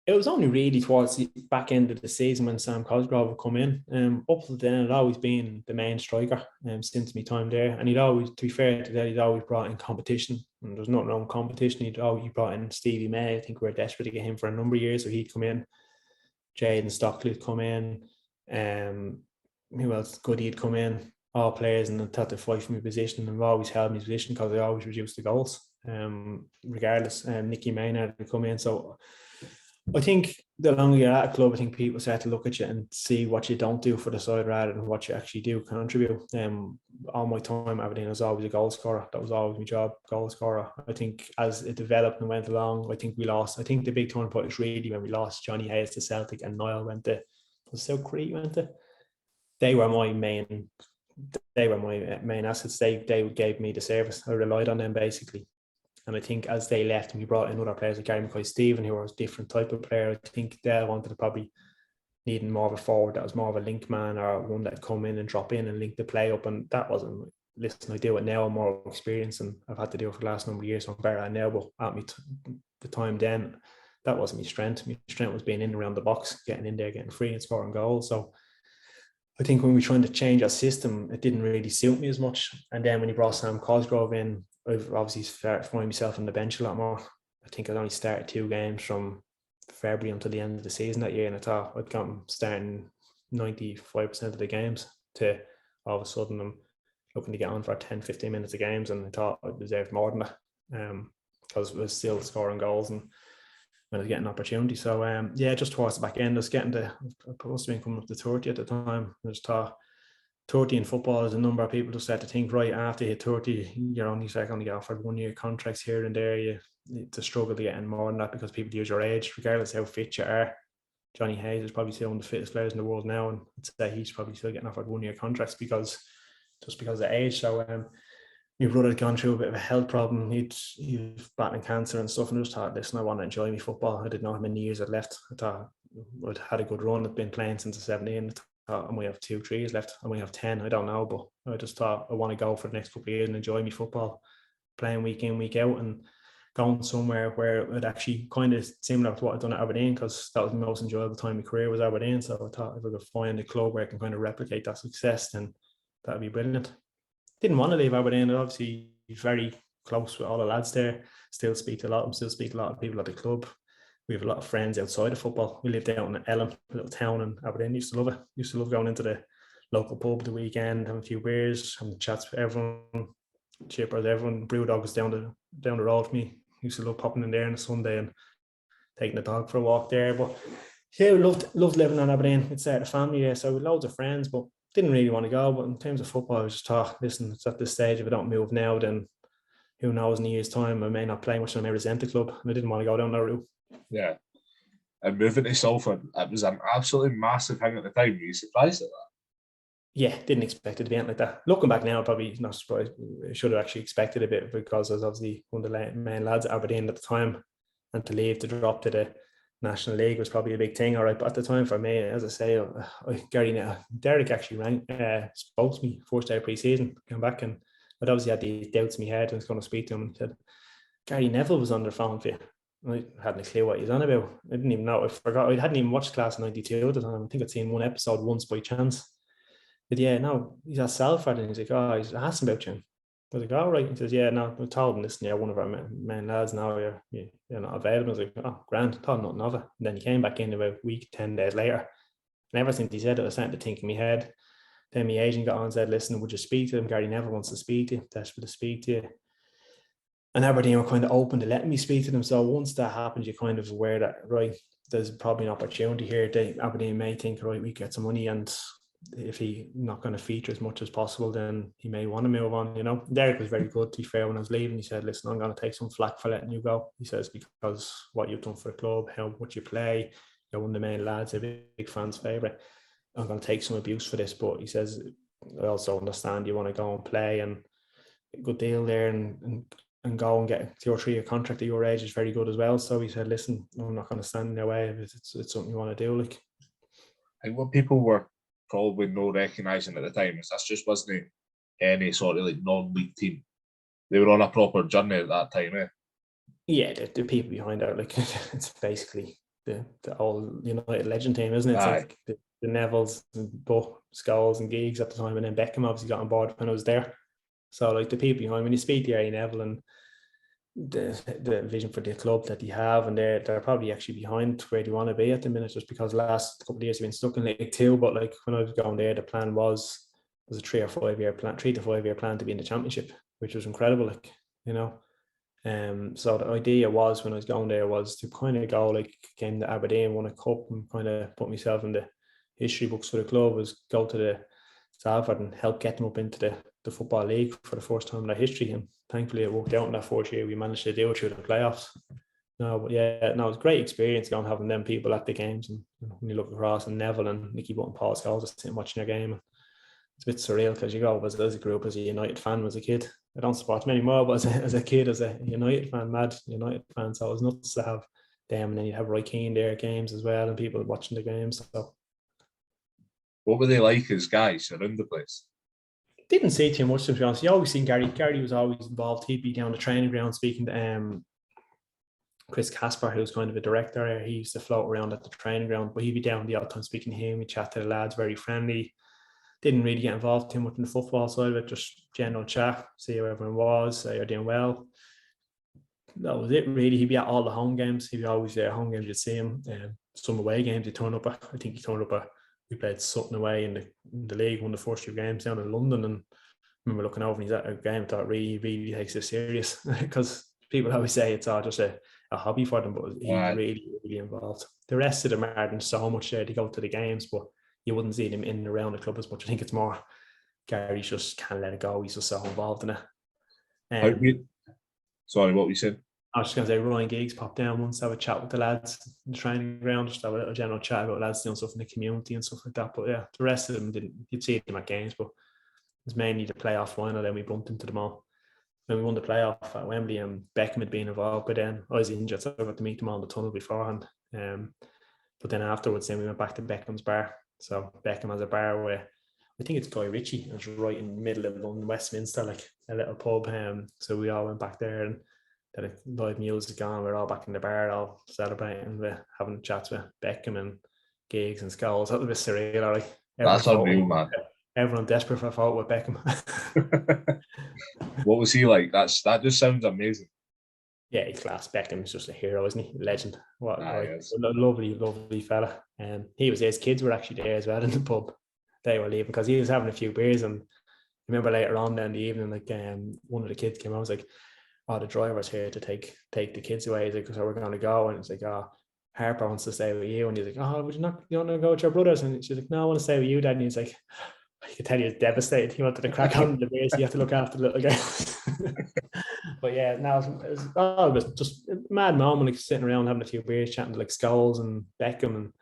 It was only really towards the back end of the season when Sam Cosgrove would come in. Up to then, I'd always been the main striker since my time there. And he'd always, to be fair to that, he'd always brought in competition. And there's nothing wrong with competition. He brought in Stevie May. I think we were desperate to get him for a number of years. So he'd come in. Jaden Stockley would come in. Who else? Goody'd come in. All players, and had to fight for my position. And I've always held my position because I always reduced the goals. Regardless, Nicky Maynard would come in. So I think the longer you're at a club, I think people start to look at you and see what you don't do for the side rather than what you actually do contribute. All my time at Aberdeen, I was always a goal scorer. That was always my job, goal scorer. I think as it developed and went along, I think we lost. I think the big turning point was really when we lost Johnny Hayes to Celtic and Niall went to, was South Crete went to? They were my main assets. They gave me the service. I relied on them basically. And I think as they left and we brought in other players like Gary McCoy Stephen, who was a different type of player, I think they wanted to probably needing more of a forward that was more of a link man, or one that come in and drop in and link the play up. And that wasn't, listen, I do it now, I'm more experienced, and I've had to do it for the last number of years, so I'm better at it now. But at me the time then, that wasn't my strength. My strength was being in around the box, getting in there, getting free and scoring goals. So I think when we were trying to change our system, it didn't really suit me as much. And then when you brought Sam Cosgrove in, I've obviously started finding myself on the bench a lot more. I think I'd only started 2 games from February until the end of the season that year, and I thought I'd gotten starting 95% of the games, to all of a sudden I'm looking to get on for 10-15 minutes of games, and I thought I deserved more than that, because I was still scoring goals and when I was getting opportunity. So just towards the back end, I was getting I must have been coming up to 30 at the time. I just thought 30 in football is a number of people just start to think, right, after you hit 30, you're only going to get offered 1-year contracts here and there. You to struggle to get in more than that, because people use your age, regardless of how fit you are. Johnny Hayes is probably still one of the fittest players in the world now, and I'd say he's probably still getting offered 1-year contracts because of age. So my brother had gone through a bit of a health problem. He was battling cancer and stuff, and I just thought, listen, I want to enjoy my football. I didn't know how many years I'd left. I thought I'd had a good run. I'd been playing since I was 17. I thought I might have 2-3 years left. I might have 10. I don't know, but I just thought I want to go for the next couple of years and enjoy my football, playing week in, week out, and going somewhere where it actually kind of similar to what I'd done at Aberdeen, because that was the most enjoyable time of my career, was Aberdeen. So I thought if I could find a club where I can kind of replicate that success, then that'd be brilliant. Didn't want to leave Aberdeen. Obviously, very close with all the lads there. Still speak to a lot of them. Still speak to a lot of people at the club. We have a lot of friends outside of football. We lived out in Ellum, a little town in Aberdeen. Used to love it. Used to love going into the local pub the weekend, having a few beers, having chats with everyone, chippers, everyone. Brewdog was down the road for me. Used to love popping in there on a Sunday and taking the dog for a walk there. But yeah, loved living in Aberdeen. It's the family there, so with loads of friends, but didn't really want to go. But in terms of football, I was just thought, listen, it's at this stage, if I don't move now, then who knows, in a year's time I may not play much and I may resent the club, and I didn't want to go down that route. Yeah. And moving to Salford, it was an absolutely massive thing at the time. Were you surprised at that? Yeah, didn't expect it to be anything like that. Looking back now, probably not surprised. I should have actually expected a bit, because I was obviously one of the main lads at Aberdeen at the time, and to leave to drop to the National League was probably a big thing, all right. But at the time, for me, as I say, Derek actually spoke to me first day of pre-season, came back, and I'd obviously had these doubts in my head. I was going to speak to him, and he said, Gary Neville was on the phone for you. I hadn't a clue what he was on about. I didn't even know. I forgot. I hadn't even watched Class of 92 at the time. I think I'd seen one episode once by chance. But yeah, no, he's at Salford, and he's like, oh, he's asking about you. I was like, all right. He says, yeah, no, I told him this. Yeah, one of our main lads now, you're not available. I was like, oh, grand, thought nothing of it. And then he came back in about a week, 10 days later. And ever since he said it, I was starting to think in my head. Then my agent got on and said, listen, would you speak to him? Gary Neville wants to speak to you, desperate to speak to you. And Aberdeen were kind of open to letting me speak to them. So once that happens, you're kind of aware that, right, there's probably an opportunity here. Aberdeen may think, right, we get some money, and if he's not going to feature as much as possible, then he may want to move on, you know. Derek was very good, to be fair. When I was leaving, he said, listen, I'm going to take some flack for letting you go. He says, because what you've done for the club, how much you play, you're one of the main lads, a big fan's favourite. I'm going to take some abuse for this. But he says, I also understand you want to go and play, and a good deal there, and go and get 2 or 3 year contract at your age is very good as well. So he said, listen, I'm not going to stand in their way if it's something you want to do. Like, I think what people were probably not recognising at the time is this just wasn't any sort of like non-league team. They were on a proper journey at that time, eh? Yeah, the people behind it, like, it's basically the old United legend team, isn't it? It's like the Nevilles and Butt, Scholes and Giggs at the time, and then Beckham obviously got on board when I was there. So like the people behind, when you speak to Gary Neville and the vision for the club that they have, and they're probably actually behind where they want to be at the minute, just because the last couple of years they've been stuck in League Two. But like when I was going there, the plan was a 3 to 5 year plan to be in the Championship, which was incredible, like, you know. So the idea was, when I was going there, was to kind of go, like, came to Aberdeen, won a cup, and kind of put myself in the history books for the club, was go to the Salford and help get them up into the Football League for the first time in their history. And thankfully it worked out in that fourth year. We managed to do it through the playoffs. No, but yeah, no, it was a great experience going, having them people at the games. And when you look across, and Neville and Nicky Butt and Paul Scholes just sitting watching their game, and it's a bit surreal, because you go as a group, as a United fan, as a kid. I don't support them anymore, but as a kid, as a United fan, mad United fan, so it was nuts to have them. And then you have Roy Keane there at games as well, and people watching the games. So What were they like as guys around the place? Didn't see too much, to be honest. You always seen Gary. Gary was always involved. He'd be down the training ground speaking to Chris Casper, who's kind of a director there. He used to float around at the training ground, but he'd be down the odd time speaking to him. We chat to the lads, very friendly. Didn't really get involved too much in the football side of it, just general chat, see how everyone was, say you're doing well. That was it, really. He'd be at all the home games. He'd be always there. Home games, you'd see him. Some away games, he'd turn up. I think he turned up. We played Sutton away in the league, won the first few games down in London. And I remember looking over and he's at a game, I thought really, really takes it serious. Because people always say it's all just a hobby for them, but he's really, really involved. The rest of them aren't so much there to go to the games, but you wouldn't see them in and around the club as much. I think it's more Gary just can't let it go. He's just so involved in it. Sorry, what were you saying? I was just going to say Ryan Giggs popped down once to have a chat with the lads in the training ground, just have a little general chat about lads doing stuff in the community and stuff like that. But yeah, the rest of them didn't. You'd see them at games, but it was mainly the playoff final. Then we bumped into them all. When we won the playoff at Wembley, and Beckham had been involved, but then I was injured, so I got to meet them all in the tunnel beforehand. But then afterwards, then we went back to Beckham's bar. So Beckham has a bar where I think it's Guy Ritchie, and it's right in the middle of London, Westminster, like a little pub. So we all went back there, and then live music on. We're all back in the bar, all celebrating, having chats with Beckham and Giggs and Scholes. That was a bit surreal, like. That's unreal, man. Everyone desperate for a photo with Beckham. What was he like? That just sounds amazing. Yeah, he's class. Beckham's just a hero, isn't he? Legend. What Yes. a lovely, lovely fella. And his kids were actually there as well in the pub. They were leaving because he was having a few beers. And I remember later on in the evening, like one of the kids came out. I was like, "Oh, the driver's here to take the kids away." He's like, "So we're going to go." And it's like, "Oh, Harper wants to stay with you." And he's like, "Oh, would you not? You want to go with your brothers?" And she's like, "No, I want to stay with you, Dad." And he's like, I could tell he was devastated. He wanted to crack on the beers. So you have to look after the little guys. But yeah, now it was just a mad moment, like sitting around having a few beers, chatting to like Scholes and Beckham and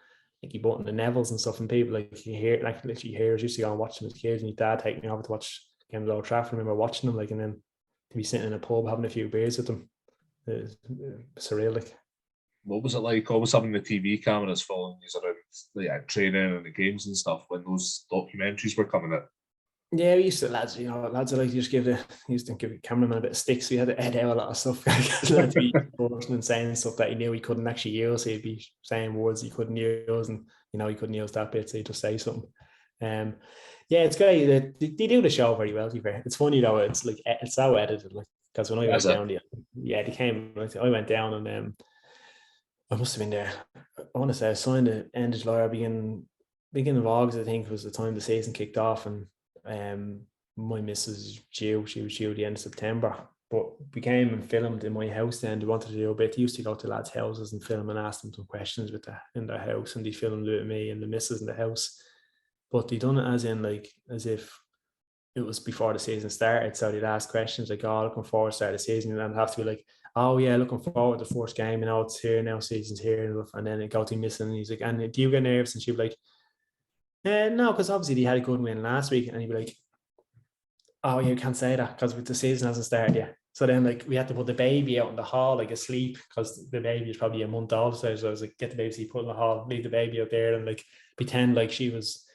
like he bought in the Nevilles and stuff. And people like you hear, like literally hear, used to go and watch them as kids. And his dad take me over to watch games at Old Trafford. I remember watching them, like, and then to be sitting in a pub having a few beers with them. It was surreal, like. What was it like always having the TV cameras following you around like training and the games and stuff when those documentaries were coming out? Yeah, we used to, lads are like, used to give the cameraman a bit of sticks. So he had to edit out a lot of stuff. Lads be and saying stuff that he knew he couldn't actually use. He'd be saying words he couldn't use, and he couldn't use that bit, so he'd just say something. Yeah, it's great. They do the show very well, to be fair. It's funny though, it's like it's so edited, like, because when I went down, they came, I went down and I must have been there. I want to say I signed the end of July, beginning of August, I think, was the time the season kicked off, and my missus she was due at the end of September. But we came and filmed in my house then. They wanted to do a bit. They used to go to lads' houses and film and ask them some questions in their house, and they filmed with me and the missus in the house. But they done it as if it was before the season started. So they'd ask questions like, "Oh, looking forward to start the season," and I'd have to be like, "Oh yeah, looking forward to the first game. It's here now, season's here," and then it got to missing. And he's like, "And do you get nervous?" And she'd be like, "No, because obviously they had a good win last week." And he'd be like, "Oh, you can't say that because the season hasn't started yet." So then, like, we had to put the baby out in the hall, like, asleep, because the baby is probably a month old. So I was like, "Get the baby seat, put in the hall, leave the baby out there, and like pretend like she was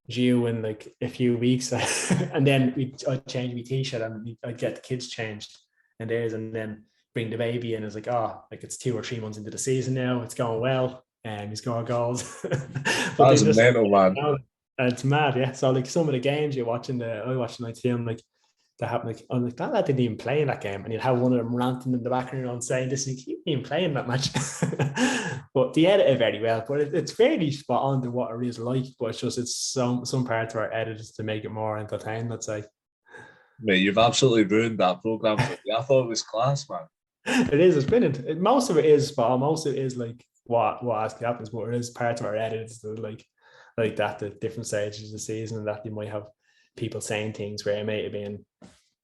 due in like a few weeks." And then I'd change my t-shirt and I'd get the kids changed and then bring the baby in. It's like, like it's 2 or 3 months into the season now. It's going well, and he's scoring goals. That was a mental, man. And it's mad, yeah. So like some of the games you're watching, I watched the night team, like that happened. Like I'm like, that lad didn't even play in that game, and you'd have one of them ranting in the background saying, "This he didn't even play in that match." But they edit it very well. But it's fairly spot on to what it is like. But it's some parts of our editors to make it more entertaining, let's say. Mate, you've absolutely ruined that program. I thought it was class, man. It is. It's brilliant. Most of it is spot on. Most of it is like what actually happens. But it is parts of our edits that like that at different stages of the season, and that you might have people saying things where it might have been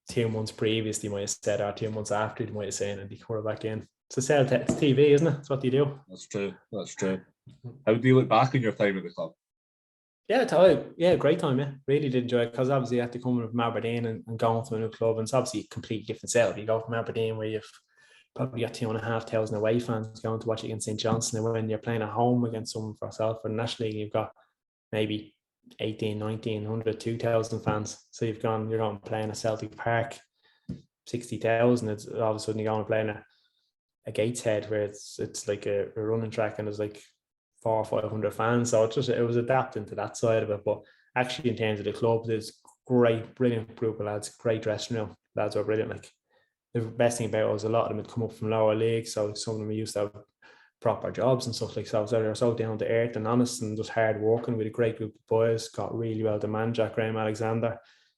2 months previous, they might have said, or 2 months after, they might have said, and they come back in. It's TV, isn't it? It's what they do. That's true. How do you look back on your time at the club? Yeah, great time, yeah. Really did enjoy it, because obviously you have to come from Aberdeen and going to a new club, and it's obviously a completely different setup. You go from Aberdeen where you've probably got 2,500 away fans going to watch it against St. Johnstone, and when you're playing at home against someone for Salford National League, you've got maybe 18, 1900, 2000 fans. So you're going playing at Celtic Park, 60,000. It's all of a sudden you're going playing a Gateshead where it's like a running track and there's like 400 or 500 fans. So it was adapting to that side of it. But actually, in terms of the club, there's great, brilliant group of lads, great dressing room. Lads are brilliant. Like, the best thing about it was a lot of them had come up from lower leagues, so some of them used to have proper jobs and stuff like that. So they're so down to earth and honest and just hard working with a great group of boys. Got really well with the man, Jack Graham Alexander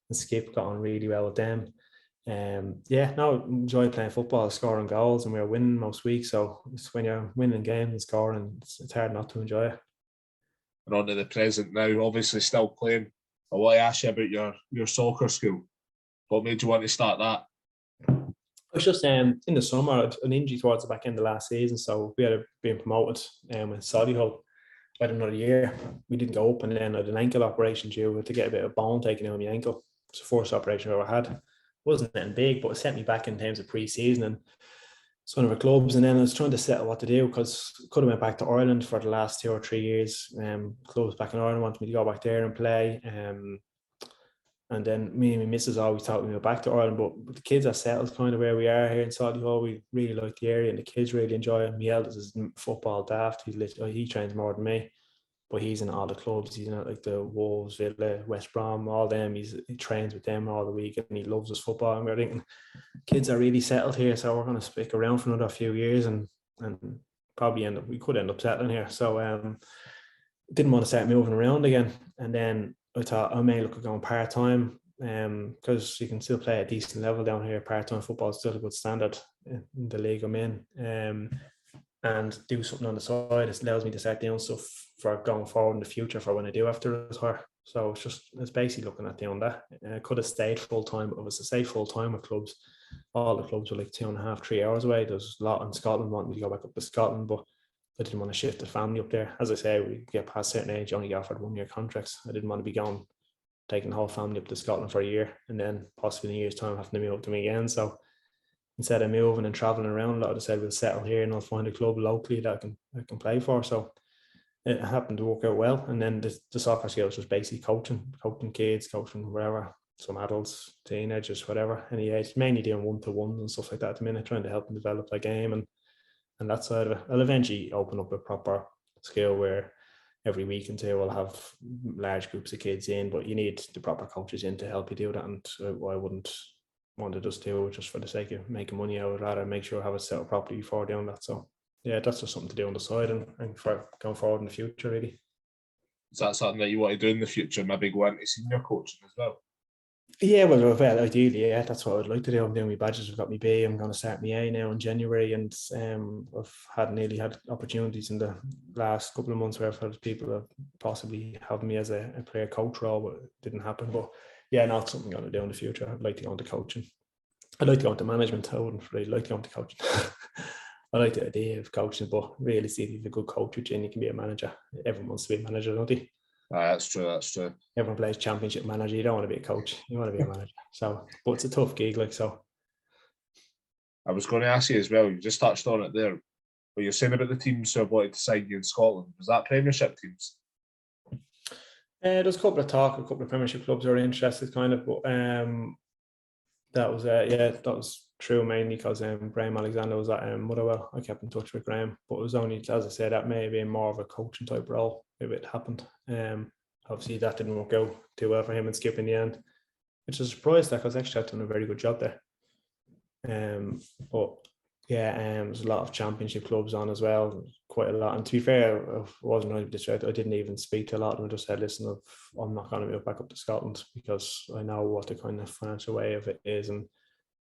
and Skip, got on really well with them. Enjoyed playing football, scoring goals, and we were winning most weeks. So it's when you're winning games and scoring, it's hard not to enjoy it. And on to the present now, obviously still playing. I want to ask you about your soccer school. What made you want to start that? It was just in the summer, an injury towards the back end of last season. So we had been promoted with Solihull. I had another year. We didn't go up, and then I had an ankle operation due to get a bit of bone taken out of my ankle. It's the first operation I ever had. It wasn't anything big, but it set me back in terms of pre-season and it's one of our clubs. And then I was trying to settle what to do because I could have went back to Ireland for the last 2 or 3 years. Clubs back in Ireland wanted me to go back there and play. And then me and my missus always thought we went back to Ireland, but the kids are settled kind of where we are here in Solihull. We really like the area and the kids really enjoy it. My eldest is football daft. He trains more than me, but he's in all the clubs. He's in like the Wolves, Villa, West Brom, all them. He trains with them all the week and he loves his football. And we're thinking kids are really settled here, so we're going to stick around for another few years and probably we could end up settling here. So didn't want to start moving around again. And then I thought I may look at going part-time because you can still play at a decent level down here. Part-time football is still a good standard in the league I'm in. And do something on the side. It allows me to start doing stuff for going forward in the future for when I do have to retire. So it's basically looking at doing that. I could have stayed full-time, but if I was to stay full-time with clubs, all the clubs were like 2.5, 3 hours away. There's a lot in Scotland wanting me to go back up to Scotland, but I didn't want to shift the family up there. As I say, we get past a certain age, only get offered 1-year contracts. I didn't want to be taking the whole family up to Scotland for a year and then possibly in a year's time having to move up to me again. So instead of moving and traveling around, I decided we'll settle here and I'll find a club locally that I can play for. So it happened to work out well. And then the soccer skills was basically coaching kids, coaching wherever, some adults, teenagers, whatever, any age, mainly doing 1-to-1s and stuff like that at the minute, trying to help them develop their game and that side of it. I'll eventually open up a proper school where every week and two we'll have large groups of kids in, but you need the proper coaches in to help you do that. And I wouldn't want to just do it just for the sake of making money. I would rather make sure I have it set up properly before doing that. So yeah, that's just something to do on the side and for going forward in the future, really. Is that something that you want to do in the future? Maybe go into senior coaching as well? Yeah, well, ideally, yeah, that's what I'd like to do. I'm doing my badges. I've got my B. I'm going to start my A now in January, and I've nearly had opportunities in the last couple of months where I've had people that possibly have me as a player coach role, but it didn't happen. But yeah, not something I'm going to do in the future. I'd like to go into coaching. I'd like to go into management. I wouldn't really like to go into coaching. I like the idea of coaching, but realistically, if you're a good coach, you can be a manager. Everyone wants to be a manager, don't they? That's true. Everyone plays championship manager. You don't want to be a coach. You want to be a manager. So, but it's a tough gig, like so. I was going to ask you as well. You just touched on it there. But you're saying about the teams who have wanted to sign you in Scotland. Was that Premiership teams? There's a couple of Premiership clubs are interested, kind of. But that was true mainly because Graham Alexander was at Motherwell. I kept in touch with Graham, but it was only, as I said, that may have been more of a coaching type role if it happened. Obviously that didn't work out too well for him and Skip in the end, which is a surprise because actually I've done a very good job there. But yeah, there's a lot of championship clubs on as well, quite a lot. And to be fair, I wasn't really distracted. I didn't even speak to a lot of them. I just said, listen, I'm not going to move back up to Scotland because I know what the kind of financial way of it is, and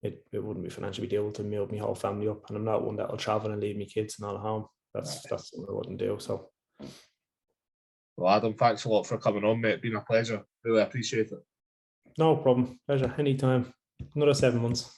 it wouldn't be financially able to move my whole family up. And I'm not one that will travel and leave my kids and all at home. That's something I wouldn't do. So. Well, Adam, thanks a lot for coming on, mate. It's been a pleasure. Really appreciate it. No problem. Pleasure. Anytime. Another 7 months.